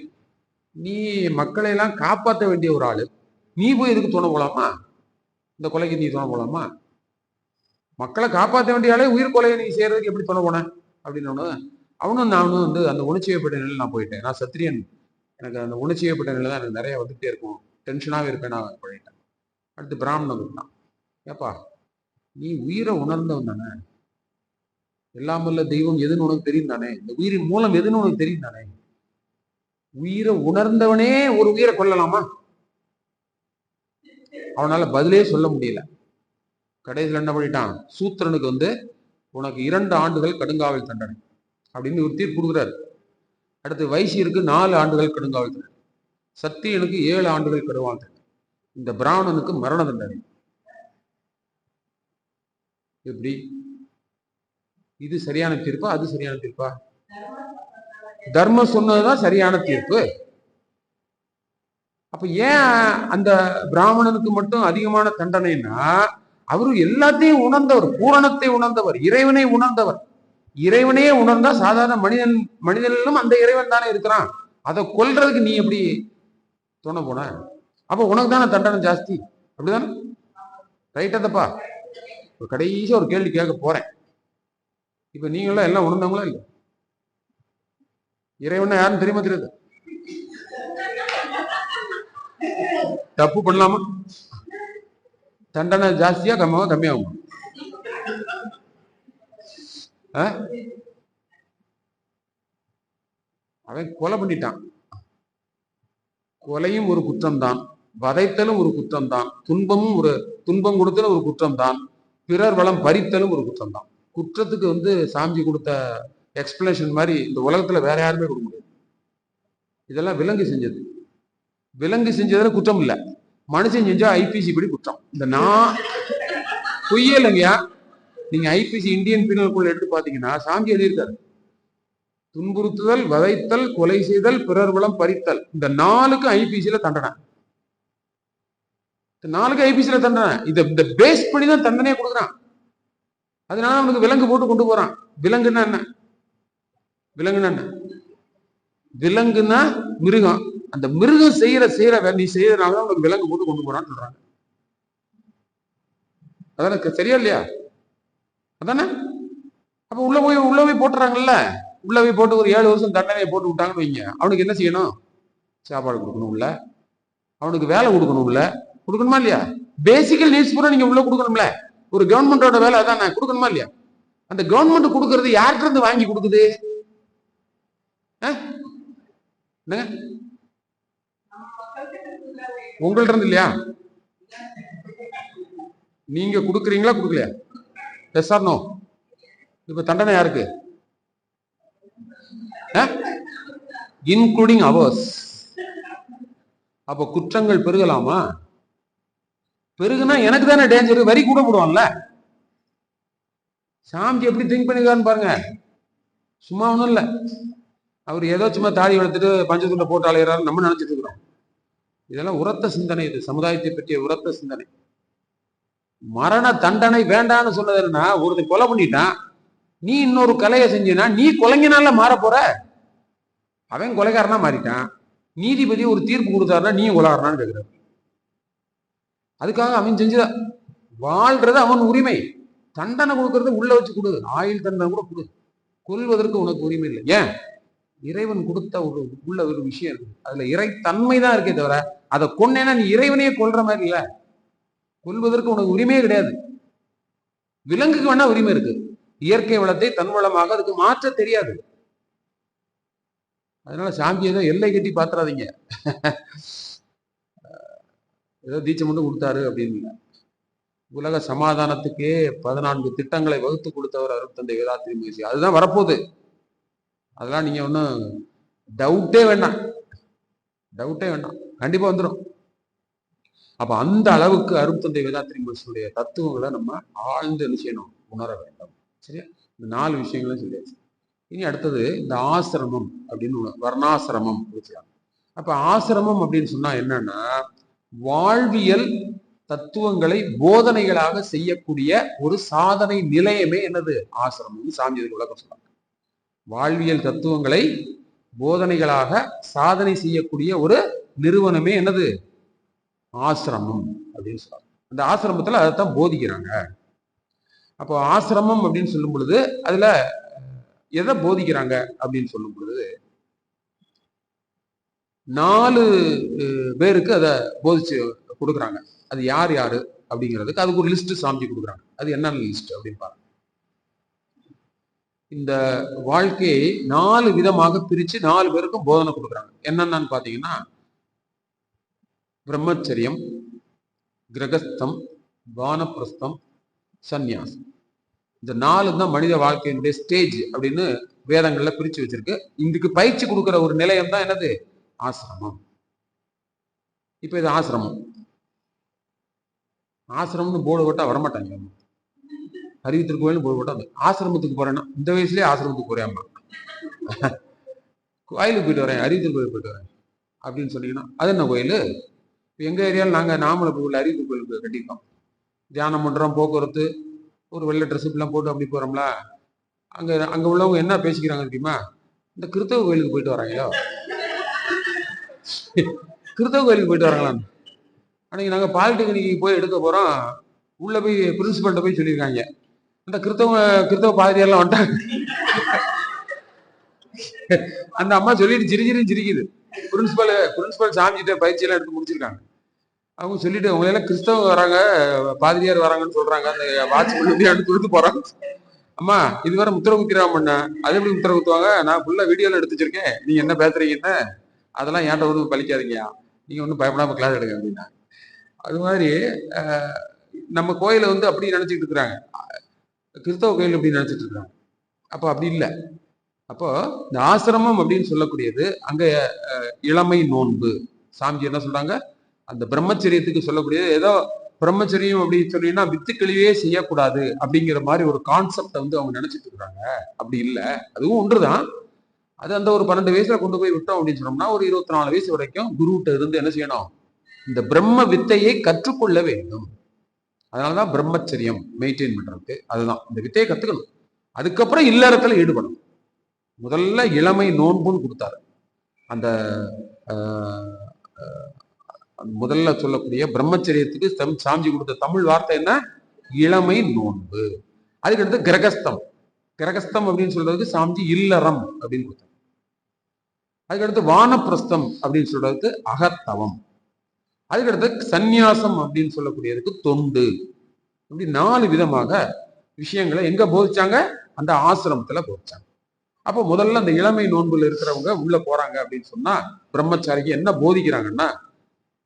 நீ மக்களை எல்லாம் காப்பாற்ற வேண்டிய ஒரு ஆளு, நீ போய் எதுக்கு துணை போலாமா? இந்த கொலைக்கு நீ துணை போலாமா? மக்களை காப்பாற்ற வேண்டிய ஆளே உயிர் கொலையை நீ செய்யறதுக்கு எப்படி துணை போன அப்படின்னு. அவனும் நானும் அந்த உணர்ச்சியப்பட்ட நிலையில் நான் போயிட்டேன், நான் சத்திரியன், எனக்கு அந்த உணர்ச்சியப்பட்ட நிலை தான் எனக்கு நிறைய வந்துட்டே இருக்கும், டென்ஷனாகவே இருப்பேன், நான் போயிட்டேன். அடுத்து பிராமணன் இருந்தான், ஏப்பா நீ உயிரை உணர்ந்தவன் தானே, எல்லாம் வல்ல தெய்வம் எதுன்னு உனக்கு தெரியும் தானே, இந்த உயிரின் மூலம் எதுன்னு உனக்கு தெரியும் தானே, உயிரை உணர்ந்தவனே ஒரு உயிரை கொல்லலாமா? அவனால பதிலே சொல்ல முடியல. கடைசியில் என்ன பண்ணிட்டான், சூத்திரனுக்கு உனக்கு 2 ஆண்டுகள் கடுங்காவல் தண்டனை அப்படின்னு ஒரு தீர்ப்பு கொடுக்குறாரு. அடுத்து வைசியருக்கு 4 ஆண்டுகள் கடுங்காவல் தண்டனை, சத்தியனுக்கு 7 ஆண்டுகள் கடுங்காவல் தண்டனை, இந்த பிராமணனுக்கு மரண தண்டனை. எப்படி இது சரியான தீர்ப்பா, அது சரியான தீர்ப்பா? தர்மம் சொன்னதுதான் சரியான தீர்ப்பு. அப்ப ஏன் அந்த பிராமணனுக்கு மட்டும் அதிகமான தண்டனைன்னா, அவரு எல்லாத்தையும் உணர்ந்தவர், பூரணத்தை உணர்ந்தவர், இறைவனை உணர்ந்தவர். இறைவனையே உணர்ந்தா சாதாரண மனிதனிலும் அந்த இறைவன் தானே இருக்கிறான், அதை கொல்றதுக்கு நீ எப்படி துணை போன? அப்ப உனக்கு தானே தண்டனை ஜாஸ்தி, அப்படிதானே? ரைட்டா தப்பா? கடைசியா ஒரு கேள்வி கேட்க போறேன். இப்ப நீங்களும் எல்லாம் உணர்ந்தவங்களா இல்ல? இறைவனை யாருன்னு தெரியுமா தெரியாது? தப்பு பண்ணலாமா? தண்டனை ஜாஸ்தியா கம்மியாகும்? அவன் கொலை பண்ணிட்டான், கொலையும் ஒரு குற்றம் தான், வதைத்தலும் ஒரு குற்றம் தான், துன்பம் கொடுத்தலும் ஒரு குற்றம் தான், பிறர் வளம் பறித்தலும் ஒரு குற்றம் தான். குற்றத்துக்கு சாமி கொடுத்த எக்ஸ்பிளனேஷன் மாதிரி இந்த உலகத்துல வேற யாருமே கொடுக்க முடியாது. இதெல்லாம் விலங்கு செஞ்சது, விலங்கு செஞ்சதுல குற்றம் இல்லை, மனுஷன் செஞ்சா ஐபிசி படி குற்றம். இந்த நான் பொய்யே இல்லைங்கயா, நீங்க ஐபிசி இந்தியன் பீனல் கோட் எடுத்து பாத்தீங்கன்னா சாமி எழுதியிருக்காரு, துன்புறுத்துதல், வதைத்தல், கொலை செய்தல், பிறர் வளம் பறித்தல், இந்த 4க்கு ஐபிசியில தண்டனை. 4க்கு ஐபிசியில தண்டனை. இந்த பேஸ் பண்ணி தான் தண்டனையே கொடுக்குறான். அதனால அவனுக்கு விலங்கு போட்டு கொண்டு போறான். விலங்குன்னா என்ன? விலங்குன்னா என்ன? விலங்குன்னா மிருகம். அந்த மிருகம் செய்யற நீ செய்யறதுனால உனக்கு விலங்கு போட்டு கொண்டு போறான்னு சொல்றாங்க. அதான சரியா இல்லையா? அதானே? அப்ப உள்ள போய் போட்டுறாங்கல்ல, உள்ள போய் போட்டு ஒரு 7 வருஷம் தண்டனையை போட்டு விட்டாங்கன்னு வைங்க, அவனுக்கு என்ன செய்யணும்? சாப்பாடு கொடுக்கணும், உள்ள அவனுக்கு வேலை கொடுக்கணும், உள்ள கொடுக்கணுமா இல்லையா? பேசிக்கல் நீட்ஸ் பூரா நீங்க உள்ள கொடுக்கணும்ல. ஒரு கவர்மெண்டோட வேலை அதான், கொடுக்கணுமா இல்லையா? அந்த கவர்மெண்ட் கொடுக்கறது யார்கிட்ட இருந்து வாங்கி கொடுக்குது? உங்கள்ட்ட இருந்து இல்லையா? நீங்க கொடுக்குறீங்களா கொடுக்கலையா? Yes or no? இப்ப தண்டனை யாருக்கு? Including ours. அப்ப குற்றங்கள் பெருகலாமா? பெருகுனா எனக்கு தானே டேஞ்சர், வரி கூட போடுவான்ல. சாமி எப்படி திங்க் பண்ணிருக்காருன்னு பாருங்க. சும்மா ஒண்ணும் இல்ல, அவர் ஏதோ சும்மா தாடி வளர்த்துட்டு பஞ்சத்துள்ள போட்டு அலையிறாரு நம்ம நினைச்சிட்டு இருக்கிறோம். இதெல்லாம் உரத்த சிந்தனை, இது சமுதாயத்தை பற்றிய உரத்த சிந்தனை. மரண தண்டனை வேண்டான்னு சொன்னதுன்னா, ஒருத்தர் கொலை பண்ணிட்டான், நீ இன்னொரு கலையை செஞ்சினா நீ கொலைஞனால மாற போற. அவன் கொலைகாரனா மாறிட்டான், நீதிபதி ஒரு தீர்ப்பு கொடுத்தாருன்னா நீ கொலைகாரனான்னு கேட்கிறாரு. அதுக்காக அவன் செஞ்ச வாழ்றது அவன் உரிமை. தண்டனை கொடுக்கறது உள்ள வச்சு கொடு, ஆயுள் தண்டனை கூட கொடு, கொல்வதற்கு உனக்கு உரிமை இல்லை. ஏன்? இறைவன் கொடுத்த உள்ள ஒரு விஷயம் இருக்கு, அதுல இறை தன்மை தான் இருக்கே தவிர அதை கொன்னேன்னா நீ இறைவனையே கொல்ற மாதிரி இல்ல. கொல்வதற்கு உனக்கு உரிமையே கிடையாது. விலங்குக்கு வேணா உரிமை இருக்கு, இயற்கை வளத்தை தன் வளமாக அதுக்கு மாற்ற தெரியாது. அதனால சாமி ஏதோ எல்லை கட்டி பாத்துறாதீங்க, ஏதோ தீட்சை மட்டும் கொடுத்தாரு அப்படின்னு. உலக சமாதானத்துக்கே 14 திட்டங்களை வகுத்து கொடுத்தவர் அருட்தந்தை வேதாத்திரி மகரிஷி. அதுதான் வரப்போகுது, அதெல்லாம் நீங்க ஒன்றும் டவுட்டே வேண்டாம், கண்டிப்பா வந்துடும். அப்ப அந்த அளவுக்கு அருட்தந்தை வேதாத்திரி மகரிஷியுடைய தத்துவங்களை நம்ம ஆழ்ந்து என்ன செய்யணும், உணர வேண்டும். சரியா? இந்த 4 விஷயங்களும் சொல்லியாச்சு. இனி அடுத்தது இந்த ஆசிரமம் அப்படின்னு வர்ணாசிரமம் வச்சுக்கலாம். அப்ப ஆசிரமம் அப்படின்னு சொன்னா என்னன்னா, வாழ்வியல் தத்துவங்களை போதனைகளாக செய்யக்கூடிய ஒரு சாதனை நிலையமே என்னது, ஆசிரமம். சாமி விளக்கம் சொல்றாங்க. வாழ்வியல் தத்துவங்களை போதனைகளாக சாதனை செய்யக்கூடிய ஒரு நிறுவனமே என்னது, ஆசிரமம் அப்படின்னு சொல்றாங்க. அந்த ஆசிரமத்துல அதைத்தான் போதிக்கிறாங்க. அப்போ ஆசிரமம் அப்படின்னு சொல்லும் பொழுது அதுல எதை போதிக்கிறாங்க அப்படின்னு சொல்லும் பொழுது 4 பேருக்கு அதை போதிச்சு கொடுக்குறாங்க. அது யார் யாரு அப்படிங்கிறதுக்கு அதுக்கு ஒரு லிஸ்ட் சாமி கொடுக்குறாங்க. அது என்னென்ன லிஸ்ட் அப்படின்னு பாருங்க. இந்த வாழ்க்கையை 4 விதமாக பிரிச்சு 4 பேருக்கும் போதனை கொடுக்குறாங்க. என்னென்னு பாத்தீங்கன்னா, பிரம்மச்சரியம், கிரகஸ்தம், வானப்பிரஸ்தம், சந்நியாசம். இந்த 4 தான் மனித வாழ்க்கையினுடைய ஸ்டேஜ் அப்படின்னு வேதங்கள்ல பிரிச்சு வச்சிருக்கு. இதுக்கு பயிற்சி கொடுக்குற ஒரு நிலையம் தான் என்னது, ஆசிரமம். இப்ப இது ஆசிரமம். ஆசிரமம்னு போர்டு போட்டா வரமாட்டாங்க. அறிவித்திருக்கோயில்னு போர்டு போட்டா ஆசிரமத்துக்கு போறேன்னா, இந்த வயசுலயே ஆசிரமத்துக்கு போறேம்மா, கோயிலுக்கு போயிட்டு வரேன், அறிவித்திருக்கோயில் போயிட்டு வரேன் அப்படின்னு சொன்னீங்கன்னா அது என்ன கோயில்? எங்க ஏரியாவில் நாங்க நாமளை அறிவித்திரு கோயிலுக்கு கட்டியிருக்கோம். தியானம் பண்றோம், போக்குவரத்து, ஒரு வெள்ளை ட்ரெஸ் எல்லாம் போட்டு அப்படி போறோம்ல. அங்க உள்ளவங்க என்ன பேசிக்கிறாங்க தெரியுமா, இந்த கிறிஸ்தவ கோயிலுக்கு போயிட்டு வராங்களோ, கிறிஸ்தவ கோயிலுக்கு போயிட்டு வராங்களான்னு. அன்னைக்கு நாங்க பாலிடெக்னிக்கு போய் எடுக்க போறோம், உள்ள போய் பிரின்சிபல்கிட்ட போய் சொல்லியிருக்காங்க, அந்த கிறிஸ்தவ பாதிரியெல்லாம் வந்துட்டாங்க. அந்த அம்மா சொல்லிட்டு சிரிக்குது. பிரின்சிபல் சாமிகிட்ட பயிற்சி எல்லாம் எடுத்து முடிச்சிருக்காங்க. அவங்க சொல்லிட்டு, அவங்க எல்லாம் கிறிஸ்தவ வராங்க, பாதிரியார் வராங்கன்னு சொல்றாங்க, அந்த வாட்ச்மேன் எடுத்து கொடுத்து போறாங்க. அம்மா இதுவரை முத்திர குத்திராம பண்ண, அது எப்படி முத்திர குத்துவாங்க, நான் ஃபுல்லா வீடியோல எடுத்து வச்சிருக்கேன், நீங்க என்ன பேசுறீங்கன்னு, அதெல்லாம் ஏன்ட்ட ஒன்றும் பழிக்காதீங்க, நீங்க ஒன்றும் பயப்படாம கிளாஸ் எடுங்க அப்படின்னா. அது மாதிரி நம்ம கோயிலை அப்படி நினைச்சிட்டு இருக்கிறாங்க, கிறிஸ்தவ கோயில் அப்படி நினைச்சிட்டு இருக்காங்க. அப்போ அப்படி இல்லை. அப்போ இந்த ஆசிரமம் அப்படின்னு சொல்லக்கூடியது அங்க இளமை நோன்பு. சாமி என்ன சொல்றாங்க, அந்த பிரம்மச்சரியத்துக்கு சொல்லக்கூடியது ஏதோ பிரம்மச்சரியம் அப்படின்னு சொன்னீங்கன்னா வித்து கழிவே செய்யக்கூடாது அப்படிங்கிற மாதிரி ஒரு கான்செப்டை அவங்க நினைச்சிட்டு இருக்கிறாங்க. அப்படி இல்லை, அதுவும் ஒன்றுதான். அது அந்த ஒரு 12 வயசுல கொண்டு போய் விட்டோம் அப்படின்னு சொன்னோம்னா ஒரு 24 வயசு வரைக்கும் குருகிட்ட இருந்து என்ன செய்யணும், இந்த பிரம்ம வித்தையை கற்றுக்கொள்ள வேண்டும். அதனாலதான் பிரம்மச்சரியம் மெயின்டைன் பண்றதுக்கு அதுதான், இந்த வித்தையை கத்துக்கணும். அதுக்கப்புறம் இல்லறத்துல ஈடுபடணும். முதல்ல இளமை நோன்புன்னு கொடுத்தாரு. அந்த முதல்ல சொல்லக்கூடிய பிரம்மச்சரியத்துக்கு சாமி கொடுத்த தமிழ் வார்த்தை என்ன, இளமை நோன்பு. அதுக்கடுத்து கிரகஸ்தம் அப்படின்னு சொல்றதுக்கு சாமி இல்லறம் அப்படின்னு கொடுத்தாரு. அதுக்கடுத்து வானப்பிரஸ்தம் அப்படின்னு சொல்றதுக்கு அகத்தவம். அதுக்கடுத்து சந்நியாசம் அப்படின்னு சொல்லக்கூடியதுக்கு தொண்டு. இப்படி 4 விதமாக விஷயங்களை எங்க போதிச்சாங்க, அந்த ஆசிரமத்துல போதிச்சாங்க. அப்போ முதல்ல அந்த இளமை நோன்புல இருக்கிறவங்க உள்ள போறாங்க அப்படின்னு சொன்னா பிரம்மச்சாரிக்கு என்ன போதிக்கிறாங்கன்னா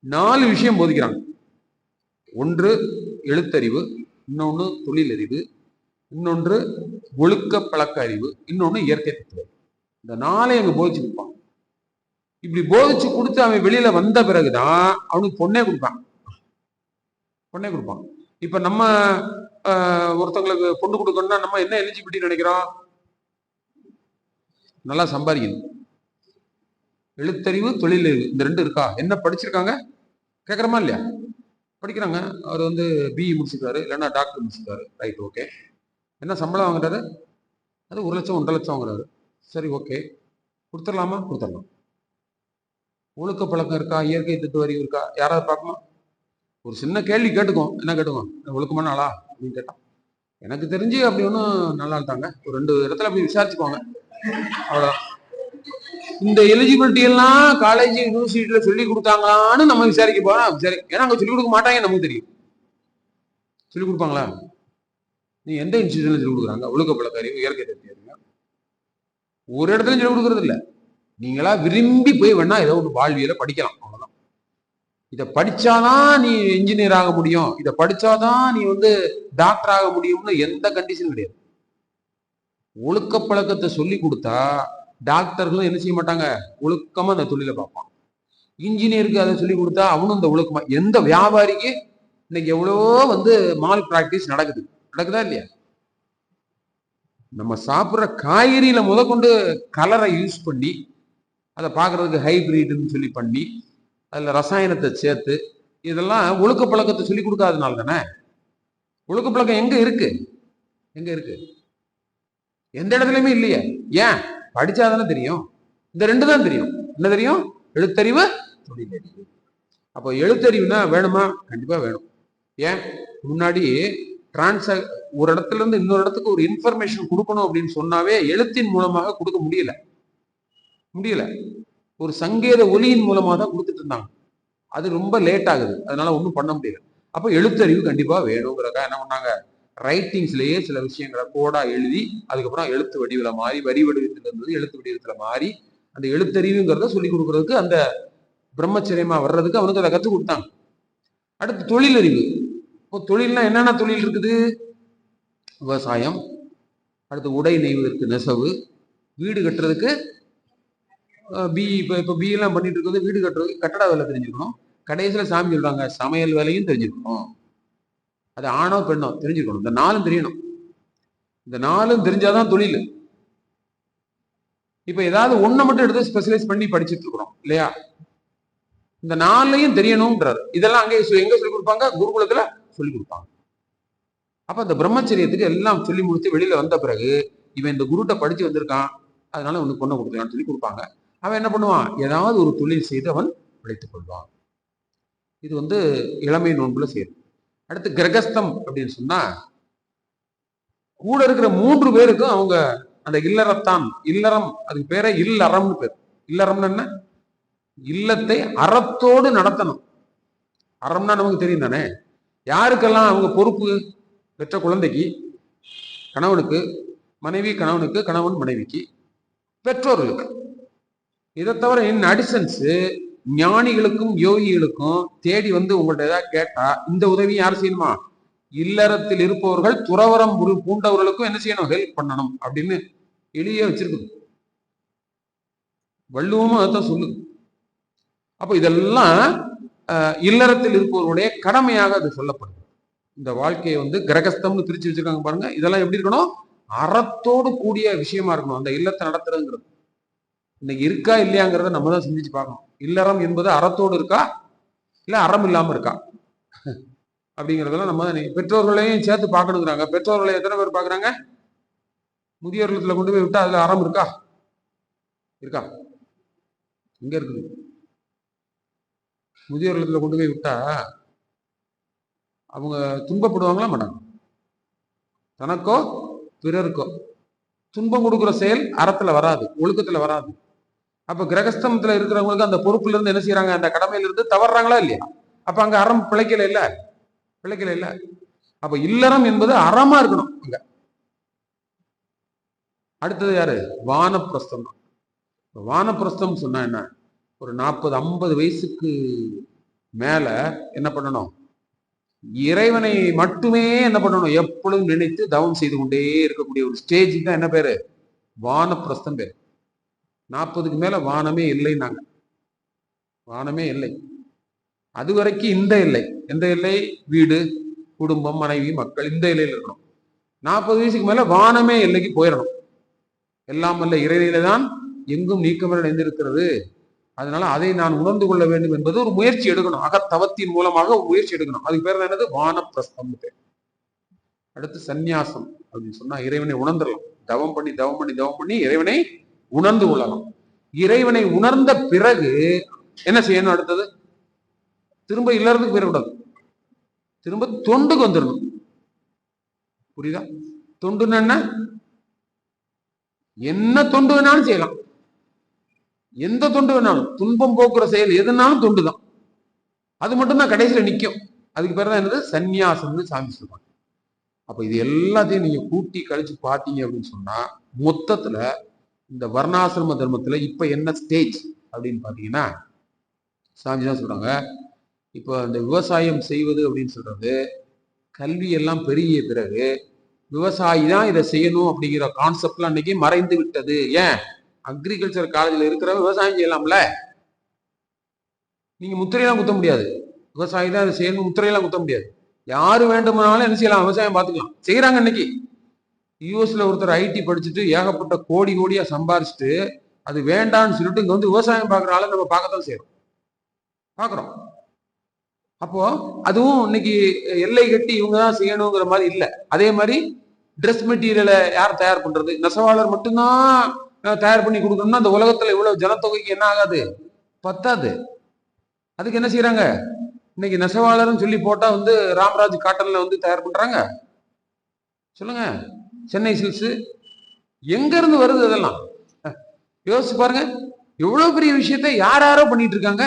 4 விஷயம் போதிக்கிறாங்க. ஒன்று எழுத்தறிவு, இன்னொன்று தொழிலறிவு, இன்னொன்று ஒழுக்க பழக்க அறிவு, இன்னொன்று இயற்கை தத்துவம். இந்த 4 அங்க போதிச்சு கொடுப்பாங்க. இப்படி போதிச்சு கொடுத்து அவன் வெளியில வந்த பிறகுதான் அவனுக்கு பொண்ணே கொடுப்பான். பொண்ணே கொடுப்பான். இப்ப நம்ம ஒருத்தவங்களுக்கு பொண்ணு கொடுக்கணும்னா நம்ம என்ன எலிஜிபிலிட்டி நினைக்கிறோம்? நல்லா சம்பாதிக்கணும், எழுத்தறிவு, தொழிலறிவு, இந்த ரெண்டு இருக்கா, என்ன படிச்சிருக்காங்க கேட்கறமா இல்லையா? படிக்கிறாங்க. அவர் வந்து பிஇ முடிச்சிருக்காரு, இல்லைன்னா டாக்டர் முடிச்சிருக்காரு, ரைட், ஓகே. என்ன சம்பளம் வாங்குறாரு? அது 1 லட்சம் 1.5 லட்சம் வாங்குறாரு. சரி, ஓகே, கொடுத்துடலாமா? கொடுத்துடலாம். ஒழுக்க பழக்கம் இருக்கா, இயற்கை தத்துவ அறிவு இருக்கா, யாராவது பார்க்கணும். ஒரு சின்ன கேள்வி கேட்டுக்கோம், என்ன கேட்டுக்கோம், ஒழுக்கமான ஆளா அப்படின்னு கேட்டான். எனக்கு தெரிஞ்சு அப்படி ஒன்றும் நல்லா இருந்தாங்க, ஒரு 2 இடத்துல அப்படி விசாரிச்சுக்கோங்க, அவ்வளோ. இந்த எலிஜிபிலிட்டி எல்லாம் காலேஜ் யூனிவர்சிட்டியில சொல்லி கொடுத்தாங்களான்னு நம்ம விசாரிக்க போறோம். சரி, ஏன்னா அங்க சொல்லிக் கொடுக்க மாட்டாங்க, நமக்கு தெரியும். சொல்லிக் கொடுப்பாங்களா? நீ எந்த இன்ஸ்டியூஷன்ல சொல்லிக் கொடுக்குறாங்க ஒழுக்க பழக்க அறிவு, இயற்கை தத்துவ அறிவு? ஒரு இடத்துலயும் சொல்லிக் கொடுக்கறது இல்லை. நீங்களா விரும்பி போய் வேணா ஏதோ ஒரு வாழ்வியலை படிக்கலாம், அவ்வளவுதான். இதை படிச்சாதான் நீ இன்ஜினியர் ஆக முடியும், இதை படிச்சாதான் நீ வந்து டாக்டர் ஆக முடியும்னு எந்த கண்டிஷனும் கிடையாது. ஒழுக்க பழக்கத்தை சொல்லி கொடுத்தா டாக்டர்களும் என்ன செய்ய மாட்டாங்க, ஒழுக்கமா அந்த தொழிலை பார்ப்பான். இன்ஜினியருக்கு அதை சொல்லி கொடுத்தா அவனும் இந்த ஒழுக்கமா. எந்த வியாபாரிக்கு இன்னைக்கு எவ்வளவோ வந்து மால் பிராக்டிஸ் நடக்குதா இல்லையா? நம்ம சாப்பிட்ற காய்கறியில முதற்கொண்டு கலரை யூஸ் பண்ணி அதை பார்க்கறதுக்கு ஹைபிரிட்னு சொல்லி பண்ணி அதுல ரசாயனத்தை சேர்த்து, இதெல்லாம் ஒழுக்க பழக்கத்தை சொல்லி கொடுக்காதனால தானே. ஒழுக்க பழக்கம் எங்க இருக்கு? எங்க இருக்கு? எந்த இடத்துலயுமே இல்லையே. ஏன்? படிச்சாதானே தெரியும். இந்த 2 தான் தெரியும். என்ன தெரியும்? எழுத்தறிவு, தொழிலறிவு. அப்போ எழுத்தறிவுனா வேணுமா? கண்டிப்பா வேணும். ஏன்? முன்னாடி ஒரு இடத்துல இருந்து இன்னொரு இடத்துக்கு ஒரு இன்ஃபர்மேஷன் கொடுக்கணும் அப்படின்னு சொன்னாவே எழுத்தின் மூலமாக கொடுக்க முடியல. ஒரு சங்கேத ஒலியின் மூலமாக தான் கொடுத்துட்டு இருந்தாங்க. அது ரொம்ப லேட் ஆகுது, அதனால ஒன்றும் பண்ண முடியல. அப்போ எழுத்தறிவு கண்டிப்பா வேணுங்கிறதா என்ன பண்ணாங்க, ரைட்டிங்ஸ்லயே சில விஷயங்களை கோடா எழுதி அதுக்கப்புறம் எழுத்து வடிவில மாறி, வரி வடிவத்தில் இருந்தது எழுத்து வடிவத்துல மாறி, அந்த எழுத்தறிவுங்கிறத சொல்லி கொடுக்கறதுக்கு, அந்த பிரம்மச்சரியமா வர்றதுக்கு அவனுக்கு அதை கற்றுக் கொடுத்தாங்க. அடுத்து தொழிலறிவு. இப்போ தொழில்னா என்னென்ன தொழில் இருக்குது? விவசாயம், அடுத்து உடை நெய்வதற்கு நெசவு, வீடு கட்டுறதுக்கு இப்போ பி எல்லாம் பண்ணிட்டு இருக்கிறது, வீடு கட்டுறதுக்கு கட்டட வேலை தெரிஞ்சுக்கணும். கடைசியில் சாமி சொல்றாங்க சமையல் வேலையும் தெரிஞ்சுக்கணும். அது ஆணோ பெண்ணோ தெரிஞ்சுக்கணும். இந்த 4ம் தெரியணும். இந்த 4ம் தெரிஞ்சாதான் தொழில். இப்ப ஏதாவது ஒண்ணை மட்டும் எடுத்து ஸ்பெஷலைஸ் பண்ணி படிச்சுட்டு இருக்கிறோம் இல்லையா? இந்த 4லையும் தெரியணும்ன்றாரு. இதெல்லாம் அங்கே எங்க சொல்லிக் கொடுப்பாங்க? குருகுலத்துல சொல்லிக் கொடுப்பாங்க. அப்ப அந்த பிரம்மச்சரியத்துக்கு எல்லாம் சொல்லி முடிச்சு வெளியில வந்த பிறகு இவன் இந்த குருட்ட படிச்சு வந்திருக்கான், அதனால உனக்கு பொண்ணை கொடுக்கலாம்னு சொல்லி கொடுப்பாங்க. அவன் என்ன பண்ணுவான்? ஏதாவது ஒரு தொழில் செய்து அவன் பிழைத்துக் கொள்வான். இது வந்து இளமை நோன்புல சேரும். அடுத்து கிரகஸ்தம் அப்படின்னு சொன்னா கூட இருக்கிற 3 பேருக்கும் அவங்க அந்த இல்லறத்தான், இல்லறம், அதுக்கு பேரே இல்லறம்னு பேர். இல்லறம்னு என்ன? இல்லத்தை அறத்தோடு நடத்தணும். அறம்னா நமக்கு தெரியும் தானே. யாருக்கெல்லாம் அவங்க பொறுப்பு? பெற்ற குழந்தைக்கு, கணவனுக்கு, மனைவி கணவனுக்கு, கணவன் மனைவிக்கு, பெற்றோர்களுக்கு. இதை தவிர இன் அடிஷன்ஸ் ஞானிகளுக்கும் யோகிகளுக்கும் தேடி வந்து உங்கள்ட்ட ஏதாவது கேட்டா இந்த உதவி யார் செய்யணுமா? இல்லறத்தில் இருப்பவர்கள் துறவரம் பூண்டவர்களுக்கும் என்ன செய்யணும்? ஹெல்ப் பண்ணணும் அப்படின்னு எளிய வச்சிருக்குது. வள்ளுவமும் அதான் சொல்லுது. அப்போ இதெல்லாம் இல்லறத்தில் இருப்பவர்களுடைய கடமையாக அது சொல்லப்படுது. இந்த வாழ்க்கையை வந்து கிரகஸ்தம்னு பிரிச்சு வச்சிருக்காங்க பாருங்க. இதெல்லாம் எப்படி இருக்கணும்? அறத்தோடு கூடிய விஷயமா இருக்கணும் அந்த இல்லத்தை நடத்துறதுங்கிறது. இன்னைக்கு இருக்கா இல்லையாங்கிறத நம்ம தான் சிந்திச்சு பார்க்கணும். இல்லறம் என்பது அறத்தோடு இருக்கா இல்ல அறம் இல்லாம இருக்கா அப்படிங்கிறதெல்லாம் நம்ம பெற்றோர்களையும் சேர்த்து பார்க்கணுங்கிறாங்க. பெற்றோர்களை எத்தனை பேர் பார்க்குறாங்க? முதியோர் இல்லத்துல கொண்டு போய் விட்டா அதுல அறம் இருக்கா? இங்க இருக்குது. முதியோர் இல்லத்துல கொண்டு போய் விட்டா அவங்க துன்பப்படுவாங்களா மாட்டாங்க? தனக்கோ பிறருக்கோ துன்பம் கொடுக்குற செயல் அறத்துல வராது, ஒழுக்கத்துல வராது. அப்ப கிரகஸ்தமத்துல இருக்கிறவங்களுக்கு அந்த பொறுப்புல இருந்து என்ன செய்யறாங்க? அந்த கடமையில இருந்து தவறாங்களா இல்லையா? அப்ப அங்க அறம் பிழைக்கல இல்ல. அப்ப இல்லறம் என்பது அறமா இருக்கணும். அங்க அடுத்தது யாரு? வானப்பிரஸ்தம். வானப்பிரஸ்தம் சொன்னா என்ன? ஒரு 40-50 வயசுக்கு மேல என்ன பண்ணணும்? இறைவனை மட்டுமே என்ன பண்ணணும்? எப்பொழுதும் நினைத்து தவம் செய்து கொண்டே இருக்கக்கூடிய ஒரு ஸ்டேஜ் தான் என்ன பேரு? வானப்பிரஸ்தம் பேரு. 40க்கு மேல வானமே இல்லைன்னாங்க. வானமே இல்லை. அது வரைக்கும் இந்த எல்லை, எந்த எல்லை? வீடு, குடும்பம், மனைவி, மக்கள், இந்த எல்லையில இருக்கணும். 40 வயசுக்கு மேல வானமே எல்லைக்கு போயிடணும். எல்லாம் வல்ல இறைநிலை தான் எங்கும் நீக்கமர நிறைந்திருக்கிறது. அதனால அதை நான் உணர்ந்து கொள்ள வேண்டும் என்பது ஒரு முயற்சி எடுக்கணும். அகத்தவத்தின் மூலமாக ஒரு முயற்சி எடுக்கணும். அதுக்கு பேர் என்னது? வானப்பிரஸ்தம். அடுத்து சந்நியாசம் அப்படின்னு சொன்னா இறைவனை உணர்ந்துடலாம். தவம் பண்ணி தவம் பண்ணி தவம் பண்ணி இறைவனை உணர்ந்து கொள்ளலாம். இறைவனை உணர்ந்த பிறகு என்ன செய்யணும்? அடுத்தது திரும்ப இல்லறதுக்கு போயிடக்கூடாது, திரும்ப தொண்டுக்கு வந்துடணும். புரியுதா? தொண்டுன்னு என்ன? என்ன தொண்டு வேணாலும் செய்யலாம், எந்த தொண்டு வேணாலும், துன்பம் போக்குற செயல் எதுனாலும் தொண்டு தான். அது மட்டும்தான் கடைசியில நிற்கும். அதுக்கு பேர் தான் என்னது? சந்நியாசம்னு சாமி சொல்றாங்க. அப்ப இது எல்லாத்தையும் நீங்க கூட்டி கழிச்சு பார்த்தீங்க அப்படின்னு சொன்னா மொத்தத்துல இந்த வர்ணாசிரம தர்மத்துல இப்ப என்ன ஸ்டேஜ் அப்படின்னு பாத்தீங்கன்னா, சாமி தான் சொல்றாங்க, இப்போ இந்த விவசாயம் செய்வது அப்படின்னு சொல்றது, கல்வி எல்லாம் பெருகிய பிறகு விவசாயி தான் இதை செய்யணும் அப்படிங்கிற கான்செப்ட்லாம் அன்னைக்கு மறைந்து விட்டது. ஏன்? அக்ரிகல்ச்சர் காலேஜ்ல இருக்கிற விவசாயம் செய்யலாம்ல, நீங்க முத்திரையெல்லாம் குத்த முடியாது. விவசாயி தான் இதை செய்யணும், முத்திரையெல்லாம் குத்த முடியாது. யாரு வேண்டுமானாலும் என்ன செய்யலாம்? விவசாயம் பார்த்துக்கலாம். செய்யறாங்க. இன்னைக்கு யூஎஸ்ல ஒருத்தர் ஐடி படிச்சுட்டு ஏகப்பட்ட கோடி கோடியா சம்பாரிச்சுட்டு அது வேண்டான்னு சொல்லிட்டு இங்க வந்து விவசாயம் பார்க்குற ஆளை நம்ம பார்க்கத்தான் செய்யறோம், பார்க்குறோம். அப்போ அதுவும் இன்னைக்கு எல்லை கட்டி இவங்க தான் செய்யணுங்கிற மாதிரி இல்லை. அதே மாதிரி ட்ரெஸ் மெட்டீரியலை யார் தயார் பண்றது? நெசவாளர் மட்டும்தான் தயார் பண்ணி கொடுக்கணும்னா அந்த உலகத்துல இவ்வளவு ஜனத்தொகைக்கு என்ன ஆகாது? பத்தாது. அதுக்கு என்ன செய்யறாங்க? இன்னைக்கு நெசவாளர்னு சொல்லி போட்டா வந்து ராம்ராஜ் காட்டன்ல வந்து தயார் பண்றாங்க. சொல்லுங்க, சென்னை சில்க்ஸ் எங்க இருந்து வருது? அதெல்லாம் யோசிச்சு பாருங்க. எவ்வளவு பெரிய விஷயத்த யாரோ பண்ணிட்டு இருக்காங்க.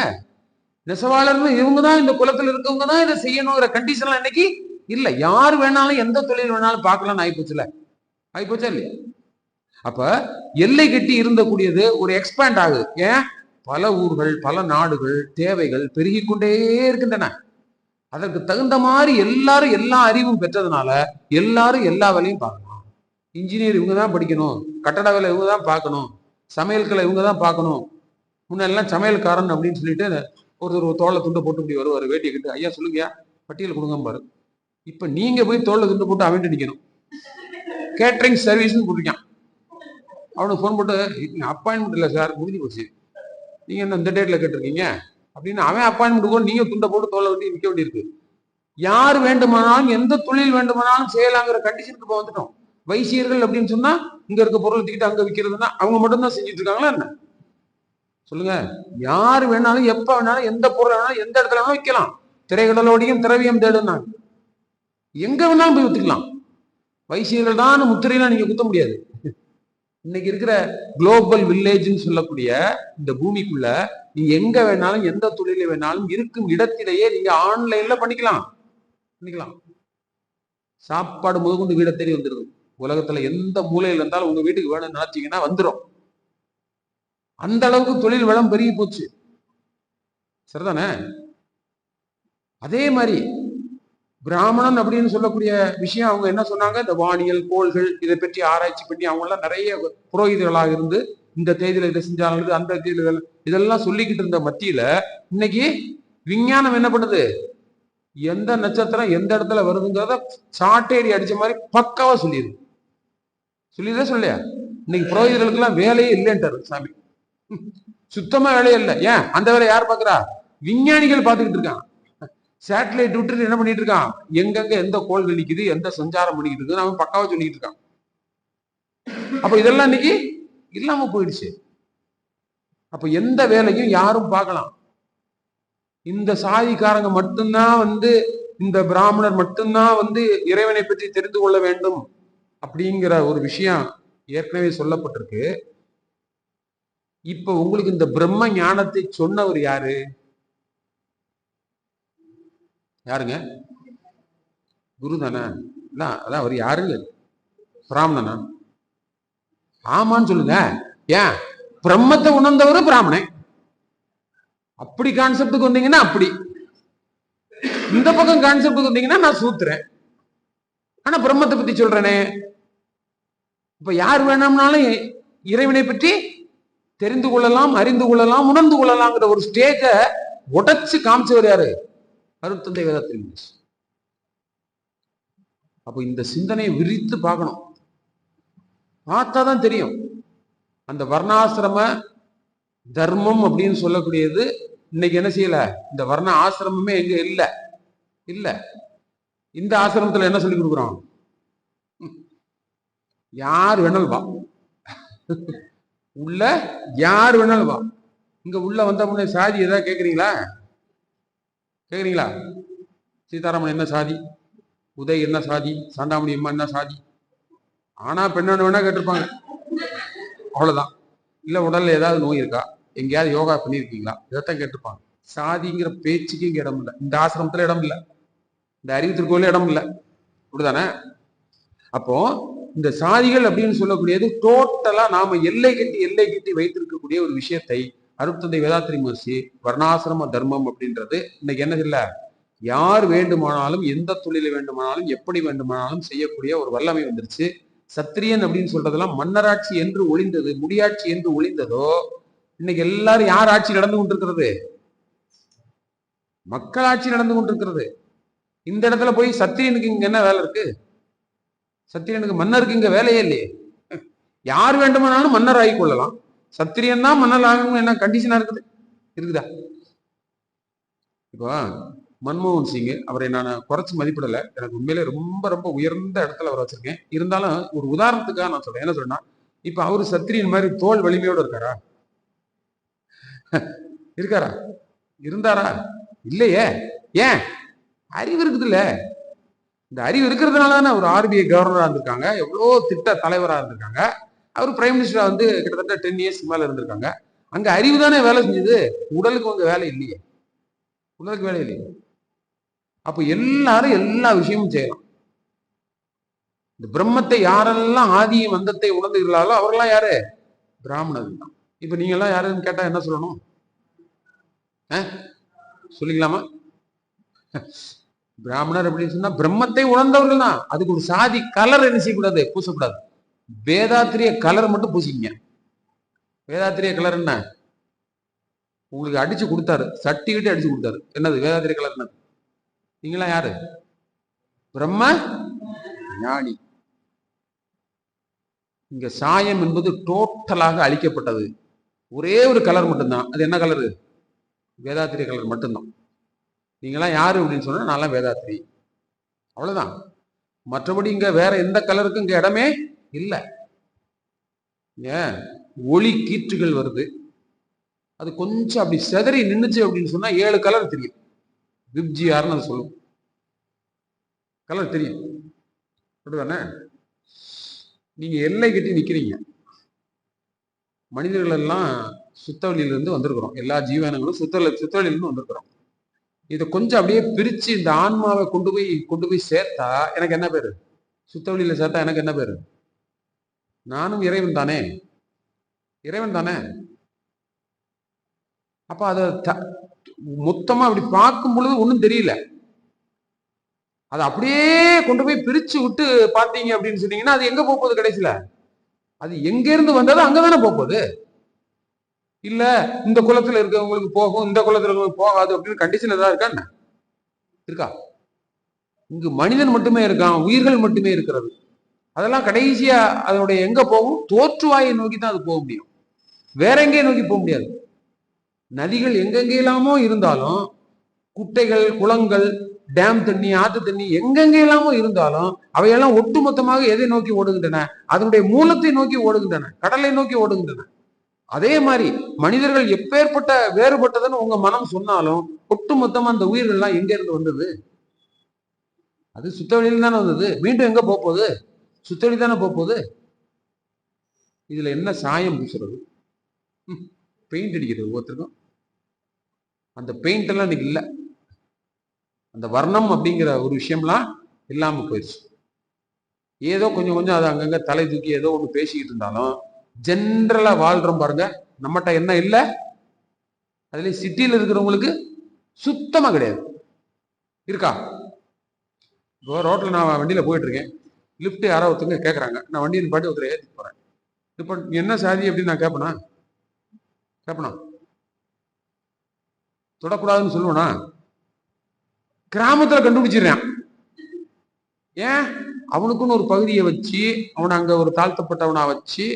நெசவாளர்னு இவங்க தான், இந்த குலத்துல இருக்கவங்க தான் இதை செய்யணுங்கிற கண்டிஷன்லாம் இன்னைக்கு இல்ல. யார் வேணாலும் எந்த தொழில் வேணாலும் பார்க்கலாம்னு ஆயிப்போச்சுல, ஆயிப்போச்சா இல்லையா? அப்ப எல்லை கட்டி இருந்தக்கூடியது ஒரு எக்ஸ்பேண்ட் ஆகுது. ஏன்? பல ஊர்கள், பல நாடுகள், தேவைகள் பெருகி கொண்டே இருக்கின்றன. அதற்கு தகுந்த மாதிரி எல்லாரும் எல்லா அறிவும் பெற்றதுனால எல்லாரும் எல்லா வேலையும் பார்க்கணும். இன்ஜினியர் இவங்க தான் படிக்கணும், கட்டட வேலை இவங்க தான் பார்க்கணும், சமையல் கலை இவங்க தான் பார்க்கணும். முன்னெல்லாம் சமையல்காரன் அப்படின்னு சொல்லிட்டு ஒரு தோலை துண்டை போட்டு இப்படி வருவார், வேட்டியை கட்டு, ஐயா சொல்லுங்கயா பட்டியல் கொடுங்க பாரு. இப்ப நீங்க போய் தோலை துண்டை போட்டு அவன்ட்டு நிக்கணும். கேட்டரிங் சர்வீஸ்ன்னு போட்டிருக்கான். அவனுக்கு ஃபோன் போட்டு, அப்பாயின்மெண்ட் இல்லை சார், முடிஞ்சு போச்சு, நீங்க என்ன இந்த டேட்ல கேட்டிருக்கீங்க அப்படின்னு அவன் அப்பாயின்மெண்ட் கூட நீங்க துண்டை போட்டு தோலை வண்டி நிக்க வேண்டியிருக்கு. யார் வேண்டுமானாலும் எந்த தொழில் வேண்டுமானாலும் செய்யலாங்கிற கண்டிஷனுக்கு இப்போ வந்துட்டோம். வைசியர்கள் அப்படின்னு சொன்னா இங்க இருக்க பொருள் தூக்கிட்டு அங்க விற்கிறதுனா அவங்க மட்டும்தான் செஞ்சுட்டு இருக்காங்களா என்ன? சொல்லுங்க. யார் வேணாலும் எப்ப வேணாலும் எந்த பொருள் வேணாலும் எந்த இடத்துல வேணாலும் விற்கலாம். திரைக்கடலோடையும் திரவியம் தேடுனாங்க, எங்க வேணாலும் போய் வித்துக்கலாம். வைசியர்கள் தான் முத்திரையெல்லாம் நீங்க குத்த முடியாது. இன்னைக்கு இருக்கிற குளோபல் வில்லேஜ்னு சொல்லக்கூடிய இந்த பூமிக்குள்ள நீங்க எங்க வேணாலும் எந்த தொழில வேணாலும் இருக்கும் இடத்திலேயே நீங்க ஆன்லைன்ல பண்ணிக்கலாம். சாப்பாடு முதற்கொண்டு வீட தேடி வந்துருது. உலகத்துல எந்த மூலையில இருந்தாலும் உங்க வீட்டுக்கு வேணும்னு நினைச்சீங்கன்னா வந்துடும். அந்த அளவுக்கு தொழில் வளம் பெருகி போச்சு. சரிதானே? அதே மாதிரி பிராமணன் அப்படின்னு சொல்லக்கூடிய விஷயம் அவங்க என்ன சொன்னாங்க? இந்த வானியல், கோள்கள் இதை பற்றி ஆராய்ச்சி பண்ணி அவங்க எல்லாம் நிறைய புரோகிதர்களாக இருந்து இந்த தேதியில இதை செஞ்சாலும் அந்த தேதியில இதெல்லாம் சொல்லிக்கிட்டு இருந்த மத்தியில இன்னைக்கு விஞ்ஞானம் என்ன பண்ணுது? எந்த நட்சத்திரம் எந்த இடத்துல வருதுங்கிறத சாட்டேரி அடிச்ச மாதிரி பக்காவா சொல்லிடுதான் சொல்லையா? இன்னைக்கு புரோகிதர்களுக்கு எல்லாம் வேலையே இல்லைன்ட்டாரு சாமி. சுத்தமா வேலையே இல்லை. ஏன்? அந்த வேலை யார் பாக்குறா? விஞ்ஞானிகள் பார்த்துக்கிட்டு இருக்காங்க. சேட்டலைட் விட்டுட்டு என்ன பண்ணிட்டு இருக்கான்? எங்கெங்க எந்த கோள்கள் நிக்குது, எந்த சஞ்சாரம் பண்ணிக்கிட்டு இருக்குது அவன் பக்காவா சொல்லிக்கிட்டு இருக்கான். அப்ப இதெல்லாம் இன்னைக்கு இல்லாம போயிடுச்சு. அப்ப எந்த வேலையும் யாரும் பார்க்கலாம். இந்த சாதிக்காரங்க மட்டும்தான் வந்து, இந்த பிராமணர் மட்டும்தான் வந்து இறைவனை பற்றி தெரிந்து கொள்ள வேண்டும் அப்படிங்கிற ஒரு விஷயம் ஏற்கனவே சொல்லப்பட்டிருக்கு. இப்ப உங்களுக்கு இந்த பிரம்ம ஞானத்தை சொன்னவர் யாரு? யாருங்க? குரு தானே? அதான் அவர் யாருங்க? பிராமணனா? ஆமான்னு சொல்லுங்க. ஏன்? பிரம்மத்தை உணர்ந்தவரு பிராமணன். அப்படி கான்செப்டுக்கு வந்தீங்கன்னா அப்படி, இந்த பக்கம் கான்செப்டுக்கு வந்தீங்கன்னா நான் சூத்துறேன். ஆனா பிரம்மத்தை பத்தி சொல்றேனே. இப்ப யார் வேணும்னாலும் இறைவனை பற்றி தெரிந்து கொள்ளலாம், அறிந்து கொள்ளலாம், உணர்ந்து கொள்ளலாம்ங்கிற ஒரு ஸ்டேஜ உடைச்சு காமிச்சவர் யாரு? அருட்தந்தை வேதாத்திரி மகரிஷி. அப்போ இந்த சிந்தனையை விரித்து பார்க்கணும். பார்த்தாதான் தெரியும். அந்த வர்ணாசிரம தர்மம் அப்படின்னு சொல்லக்கூடியது இன்னைக்கு என்ன செய்யல? இந்த வர்ண ஆசிரமமே எங்க இல்ல இல்ல. இந்த ஆசிரமத்துல என்ன சொல்லி கொடுக்குறோம்? யார் வேணாலும் வா, உள்ள யார் வேணாலும் வா. இங்க உள்ள வந்த முன்னே சாதி ஏதாவது கேக்குறீங்களா? கேக்குறீங்களா? சீதாராமன் என்ன சாதி, உதய் என்ன சாதி, சாண்டாமணி அம்மா என்ன சாதி, ஆனா பெண்ணானு வேணா கேட்டிருப்பாங்க, அவ்வளவுதான். இல்ல உடல்ல ஏதாவது நோய் இருக்கா, எங்கேயாவது யோகா பண்ணியிருக்கீங்களா, இதைத்தான் கேட்டிருப்பாங்க. சாதிங்கிற பேச்சுக்கு இங்க இடம் இல்லை. இந்த ஆசிரமத்துல இடம் இல்லை, இந்த அறிவு திருக்கோயில இடம் இல்லை. அப்படிதானே? அப்போ இந்த சாதிகள் அப்படின்னு சொல்லக்கூடியது டோட்டலா நாம எல்லை கட்டி வைத்திருக்கக்கூடிய ஒரு விஷயத்தை அருட்தந்தை வேதாத்திரி மகரிஷி வர்ணாசிரம தர்மம் அப்படின்றது இன்னைக்கு என்ன இல்லை, யார் வேண்டுமானாலும் எந்த தொழிலை வேண்டுமானாலும் எப்படி வேண்டுமானாலும் செய்யக்கூடிய ஒரு வல்லமை வந்துருச்சு. சத்திரியன் அப்படின்னு சொல்றதெல்லாம் மன்னராட்சி என்று ஒளிந்தது, முடியாட்சி என்று ஒளிந்ததோ, இன்னைக்கு எல்லாரும் யார் ஆட்சி நடந்து கொண்டிருக்கிறது? மக்கள் ஆட்சி நடந்து கொண்டிருக்கிறது. இந்த இடத்துல போய் சத்திரியனுக்கு இங்க என்ன வேலை இருக்கு? சத்திரியனுக்கு மன்னருக்கு இங்க வேலையே இல்லையே. யார் வேண்டுமானாலும் மன்னர் ஆகி கொள்ளலாம். சத்திரியன் தான் மன்னர் ஆகணும் என்ன கண்டிஷனா இருக்குது? இருக்குதா? இப்போ மன்மோகன் சிங், அவரை நான் குறைச்சு மதிப்பிடல, எனக்கு உண்மையிலே ரொம்ப ரொம்ப உயர்ந்த இடத்துல அவர் வச்சிருக்கேன். இருந்தாலும் ஒரு உதாரணத்துக்காக நான் சொல்றேன். என்ன சொல்றேன்னா, இப்ப அவரு சத்திரியன் மாதிரி தோல் வலிமையோடு இருக்காரா? இருக்காரா? இருந்தாரா? இல்லையே. ஏன்? அறிவு இருக்குது இல்ல. இந்த அறிவு இருக்கிறதுனால தானே அவர் RBI கவர்னரா இருந்திருக்காங்க, எவ்வளோ திட்ட தலைவராக இருந்திருக்காங்க, அவர் பிரைம் மினிஸ்டரா வந்து கிட்டத்தட்ட 10 இயர்ஸ் மேல இருந்திருக்காங்க. அங்க அறிவு தானே வேலை செஞ்சது, உடலுக்கு உங்க வேலை இல்லையே. உடலுக்கு வேலை இல்லையே. அப்ப எல்லாரும் எல்லா விஷயமும் செய்யலாம். இந்த பிரம்மத்தை யாரெல்லாம் ஆதியும் அந்தத்தை உணர்ந்துகிறார்களோ அவரெல்லாம் யாரு? பிராமணர்கள் தான். இப்ப நீங்க எல்லாம் யாருன்னு கேட்டா என்ன சொல்லணும்? சொல்லிக்கலாமா? பிராமணர் அப்படின்னு சொன்னா பிரம்மத்தை உணர்ந்தவர்கள் தான். அதுக்கு ஒரு சாதி கலர் என்ன செய்யக்கூடாது, பூசக்கூடாது. வேதாத்திரிய கலர் மட்டும் பூசிக்கங்க. வேதாத்திரிய கலர் என்ன? உங்களுக்கு அடிச்சு கொடுத்தாரு, சர்டிபிகேட் அடிச்சு கொடுத்தாரு. என்னது வேதாத்திரிய கலர்? என்னது? நீங்களா யாரு? பிரம்ம ஞானி. இங்க சாயம் என்பது டோட்டலாக அழிக்கப்பட்டது. ஒரே ஒரு கலர் மட்டும்தான். அது என்ன கலரு? வேதாத்திரிய கலர் மட்டும்தான். நீங்களாம் யாரு அப்படின்னு சொன்னா நான்லாம் வேதாத்திரி, அவ்வளவுதான். மற்றபடி இங்க வேற எந்த கலருக்கும் இங்க இடமே இல்லை. ஒளி கீற்றுகள் வருது, அது கொஞ்சம் அப்படி செதறி நின்னுச்சு அப்படின்னு சொன்னா 7 கலர் தெரியும். விப்ஜிஆர்னு அது சொல்லும், கலர் தெரியும். அப்படிதானே? நீங்க எல்லை கட்டி நிக்கிறீங்க. மனிதர்கள் எல்லாம் சுத்தவெளியிலிருந்து வந்திருக்கிறோம். எல்லா ஜீவனங்களும் சுத்தவெளியிலிருந்து வந்திருக்கிறோம். இதை கொஞ்சம் அப்படியே பிரிச்சு இந்த ஆன்மாவை கொண்டு போய் சேர்த்தா எனக்கு என்ன பேரு? சுத்தவெளியில சேர்த்தா எனக்கு என்ன பேரு? நானும் இறைவன் தானே, இறைவன் தானே. அப்ப அதை மொத்தமா அப்படி பார்க்கும் பொழுது ஒண்ணும் தெரியல. அதை அப்படியே கொண்டு போய் பிரிச்சு விட்டு பார்த்தீங்க அப்படின்னு சொன்னீங்கன்னா அது எங்க போகுது கடைசியில? அது எங்க இருந்து வந்ததோ அங்கதானே போகுது. இல்ல இந்த குலத்துல இருக்கவங்களுக்கு போகும், இந்த குலத்துல இருக்கவங்களுக்கு போகாது அப்படின்னு கண்டிஷன் ஏதாவது இருக்கா? என்ன இருக்கா? இங்கு மனிதன் மட்டுமே இருக்கான், உயிர்கள் மட்டுமே இருக்கிறது. அதெல்லாம் கடைசியா அதனுடைய எங்க போகும்? தோற்றுவாயை நோக்கி தான் அது போக முடியும், வேற எங்கேயும் நோக்கி போக முடியாது. நதிகள் எங்கெங்கெல்லாமோ இருந்தாலும், குட்டைகள், குளங்கள், டேம் தண்ணி, ஆத்து தண்ணி எங்கெங்க எல்லாமோ இருந்தாலும் அவையெல்லாம் ஒட்டுமொத்தமாக எதை நோக்கி ஓடுகின்றன? அதனுடைய மூலத்தை நோக்கி ஓடுகின்றன, கடலை நோக்கி ஓடுகின்றன. அதே மாதிரி மனிதர்கள் எப்பேற்பட்ட வேறுபட்டதுன்னு உங்க மனம் சொன்னாலும் ஒட்டுமொத்தமா அந்த உயிர்கள்லாம் எங்க இருந்து வந்தது? அது சுத்தவெளியில தானே வந்தது. மீண்டும் எங்க போகுது? சுத்தவெளி தானே போகுது. இதுல என்ன சாயம் பூசுறது, பெயிண்ட் அடிக்கிறது ஒவ்வொருத்தருக்கும். அந்த பெயிண்ட் எல்லாம் இன்னைக்கு இல்லை. அந்த வர்ணம் அப்படிங்கிற ஒரு விஷயம்லாம் இல்லாம போயிடுச்சு. ஏதோ கொஞ்சம் கொஞ்சம் அதை அங்கங்க தலை தூக்கி ஏதோ ஒண்ணு பேசிக்கிட்டு இருந்தாலும் ஜென்ரலா வாழ்றோம் பாருங்க, நம்மகிட்ட என்ன இல்லை. அதுல சிட்டியில இருக்கிறவங்களுக்கு சுத்தமா கிடையாது. இருக்கா? இப்போ ரோட்ல நான் வண்டியில போயிட்டு இருக்கேன், லிப்ட் யாரோ ஒருத்தங்க கேட்கறாங்க, நான் வண்டியின் பாட்டி ஒருத்தர் ஏற்றிட்டு போறேன். இப்போ என்ன சாதி அப்படின்னு நான் கேட்பேனா? தொடக்கூடாதுன்னு சொல்லுவனா? கிராமத்துல கண்டுபிடிச்சிடுறான். ஏன்? அவனுக்குன்னு ஒரு பகுதியை வச்சு அவனை அங்க ஒரு தாழ்த்தப்பட்டவனா வச்சு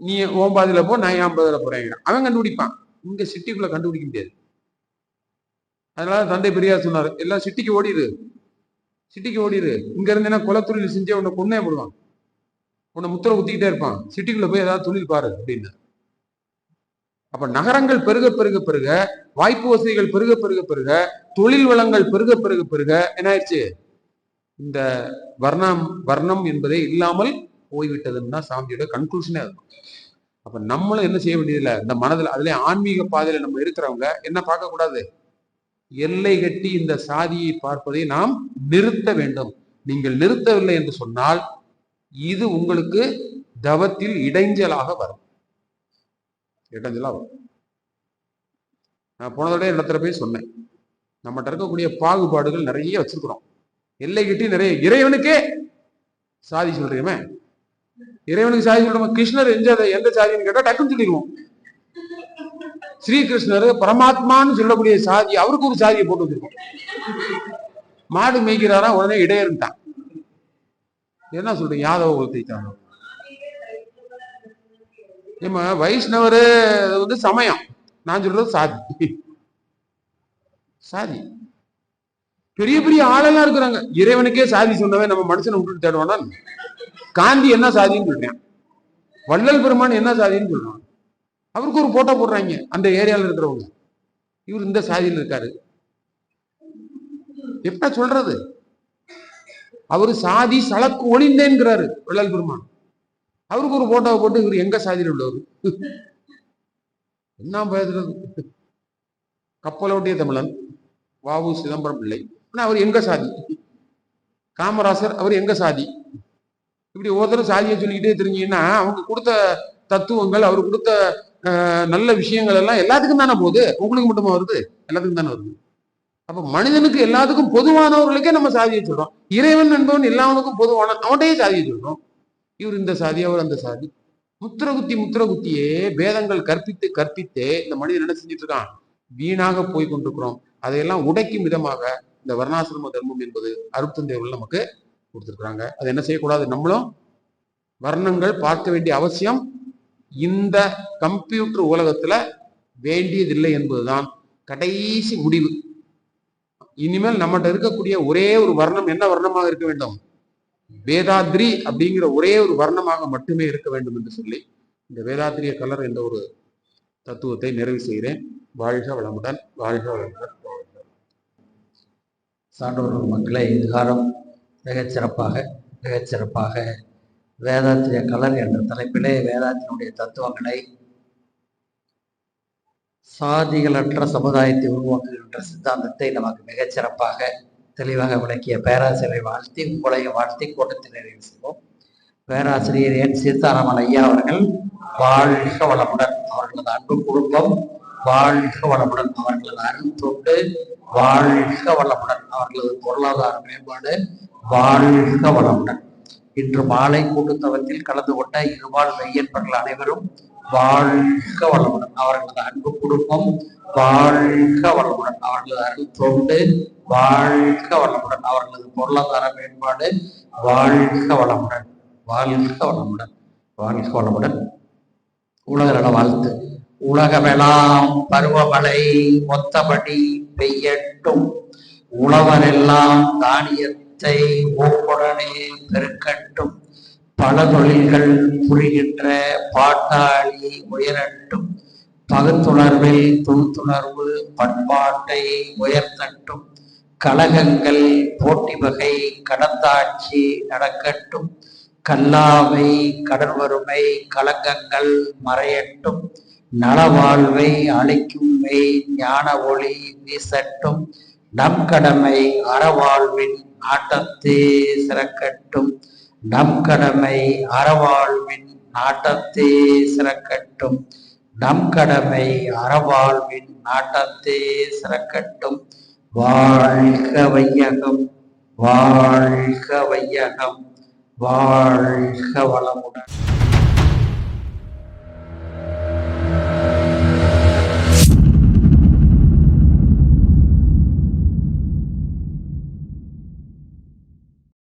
நீ ஓம் பாதியில போ, நான் ஏன் பாதியில போறேன் அவன் கண்டுபிடிப்பான். இங்க சிட்டிக்குள்ள கண்டுபிடிக்க முடியாது. அதனால தந்தை பெரியார் சொன்னாரு, எல்லாம் சிட்டிக்கு ஓடிடு, சிட்டிக்கு ஓடிடு. இங்க இருந்தேன்னா குலத்தொழில் செஞ்சு உன்னை கொன்னே போடுவான், உன்னை முத்திர குத்திக்கிட்டே இருப்பான், சிட்டிக்குள்ள போய் ஏதாவது தொழில் பாரு அப்படின்னு. அப்ப நகரங்கள் பெருக பெருக பெருக, வாய்ப்பு வசதிகள் பெருக பெருக பெருக, தொழில் வளங்கள் பெருக பெருக பெருக என்ன ஆயிடுச்சு? இந்த வர்ணம் என்பதே இல்லாமல் போய்விட்டதுன்னு தான் சாமியோட கன்க்ளூஷனே இருக்கும். அப்ப நம்மளும் என்ன செய்ய வேண்டியதில்லை, இந்த மனதில் அதுல ஆன்மீக பாதையில நம்ம இருக்கிறவங்க என்ன பார்க்க கூடாது? எல்லை கட்டி இந்த சாதியை பார்ப்பதை நாம் நிறுத்த வேண்டும். நீங்கள் நிறுத்தவில்லை என்று சொன்னால் இது உங்களுக்கு தவத்தில் இடைஞ்சலாக வரும். நான் போனதோட இடத்துல போய் சொன்னேன், நம்மகிட்ட இருக்கக்கூடிய பாகுபாடுகள் நிறைய வச்சிருக்கிறோம். எல்லை கட்டி நிறைய இறைவனுக்கே சாதி சொல்றீமே, இறைவனுக்கு சாதி சொல்றோம். கிருஷ்ணர் எந்த சாதின்னு கேட்டா டக்குன்னு சொல்லிடுவோம். ஸ்ரீகிருஷ்ணர் பரமாத்மான்னு சொல்லக்கூடிய சாதி, அவருக்கு ஒரு சாதியை போட்டு வச்சிருக்கோம். மாடு மேய்க்கிறாரா, உடனே இடையர்ன்ட்டான். என்ன சொல்றீங்க? யாதவ குலத்தைத்தான். வைஷ்ணவரு வந்து சமயம், நான் சொல்றது சாதி. சாதி பெரிய பெரிய ஆளெல்லாம் இருக்கிறாங்க. இறைவனுக்கே சாதி சொன்னவன் நம்ம மனுஷனை விட்டுட்டு தேடுவானா? காந்தி என்ன சாதின்னு சொல்றேன், வள்ளல் பெருமான் என்ன சாதின்னு சொல்றான். அவருக்கு ஒரு போட்டோ போடுறாங்க அந்த ஏரியாவில் இருக்கிறவங்க, இவர் இந்த சாதியில் இருக்காரு. எப்ப சொல்றது? அவரு சாதி சலக்கு ஒளிந்தேன்கிறாரு வள்ளல் பெருமான். அவருக்கு ஒரு போட்டோவை போட்டு இவர் எங்க சாதியில் உள்ளவர் என்ன பேசுறது? கப்பலோட்டிய தமிழன் வாவு சிதம்பரம் பிள்ளை, அவர் எங்க சாதி? காமராசர் அவர் எங்க சாதி? இப்படி ஒவ்வொருத்தரும் சாதியை சொல்லிக்கிட்டே தெரிஞ்சீங்கன்னா அவங்க கொடுத்த தத்துவங்கள், அவர் கொடுத்த நல்ல விஷயங்கள் எல்லாம் எல்லாத்துக்கும் தானே போகுது, உங்களுக்கு மட்டுமா வருது? எல்லாத்துக்கும் தானே வருது. அப்ப மனிதனுக்கு எல்லாத்துக்கும் பொதுவானவர்களுக்கே நம்ம சாதியை சொல்றோம். இறைவன் என்பவன் எல்லாவனுக்கும் பொதுவான, அவன்கிட்டயே சாதியை சொல்றோம். இவர் இந்த சாதி, அவர் அந்த சாதி. முத்திரகுத்தியே பேதங்கள் கற்பித்து கற்பித்தே இந்த மனிதன் என்ன செஞ்சுட்டு இருக்கான்? வீணாக போய் கொண்டிருக்கிறோம். அதையெல்லாம் உடைக்கும் விதமாக இந்த வர்ணாசிரம தர்மம் என்பது அருட்தந்தையர்கள் நமக்கு கொடுத்துருக்குறாங்க. அது என்ன செய்யக்கூடாது? நம்மளும் வர்ணங்கள் பார்க்க வேண்டிய அவசியம் இந்த கம்ப்யூட்டர் உலகத்துல வேண்டியதில்லை என்பதுதான் கடைசி முடிவு. இனிமேல் நம்மகிட்ட இருக்கக்கூடிய ஒரே ஒரு வர்ணம் என்ன வர்ணமாக இருக்க வேண்டும்? வேதாத்ரி அப்படிங்கிற ஒரே ஒரு வர்ணமாக மட்டுமே இருக்க வேண்டும் என்று சொல்லி இந்த வேதாத்ரிய கலர் என்ற ஒரு தத்துவத்தை நிறைவு செய்கிறேன். வாழ்க வளமுடன், வாழ்க வளமுடன். சான்றோர்கள் மக்களை, இதுகாரம் மிகச்சிறப்பாக வேதாத்திரிய கலர் என்ற தலைப்பிலே வேதாத்தினுடைய தத்துவங்களை, சாதிகளற்ற சமுதாயத்தை உருவாக்குகின்ற சித்தாந்தத்தை நமக்கு மிகச்சிறப்பாக தெளிவாக விளக்கிய பேராசிரியரை வாழ்த்தி, உங்களையும் வாழ்த்தி கூட்டத்தை நிறைவு செய்வோம். பேராசிரியர் என் சீதாராமன் ஐயா அவர்கள் வாழ்க வளமுடன், அவர்களது அன்பு குடும்பம் வாழ்க வளமுடன், அவர்களது அருள் தொண்டு வாழ்க வளமுடன், அவர்களது பொருளாதார மேம்பாடு வாழ்க வளமுடன். இன்று மாலை கூட்டுத்தவத்தில் கலந்து கொண்ட இருபால் மெய்யன்பர்கள் அனைவரும் வாழ்க வளமுடன், அவர்களது அன்பு குடும்பம் வாழ்க வளமுடன், அவர்களது அருள் தொண்டு வாழ்க வளமுடன், அவர்களது பொருளாதார மேம்பாடு வாழ்க வளமுடன், வாழ்க வளமுடன், வாழ்க வளமுடன். உலக நல வாழ்த்து. உலகமெல்லாம் பருவமழை மொத்தபடி பெய்யட்டும், உழவரெல்லாம் தானியத்தை ஓப்புடனே பெருக்கட்டும், பல தொழில்கள் புரிகின்ற பாட்டாளி உயரட்டும், பகுத்துணர்வில் தொகுத்துணர்வு பண்பாட்டை உயர்த்தட்டும், கழகங்கள் போட்டி வகை கடந்தாட்சி நடக்கட்டும், கல்லாமை கடற்வறுமை களங்கங்கள் மறையட்டும், நலவாழ்வை அளிக்கும் மெய் ஞான ஒளி வீசட்டும், நம் கடமை அறவாழ்வின் நாட்டத்தே சிறக்கட்டும், நம் கடமை அறவாழ்வின் நாட்டத்தே சிறக்கட்டும், நம் கடமை அறவாழ்வின் நாட்டத்தே சிறக்கட்டும். வாழ்க வையகம், வாழ்க வையகம், வாழ்க வளமுடன்.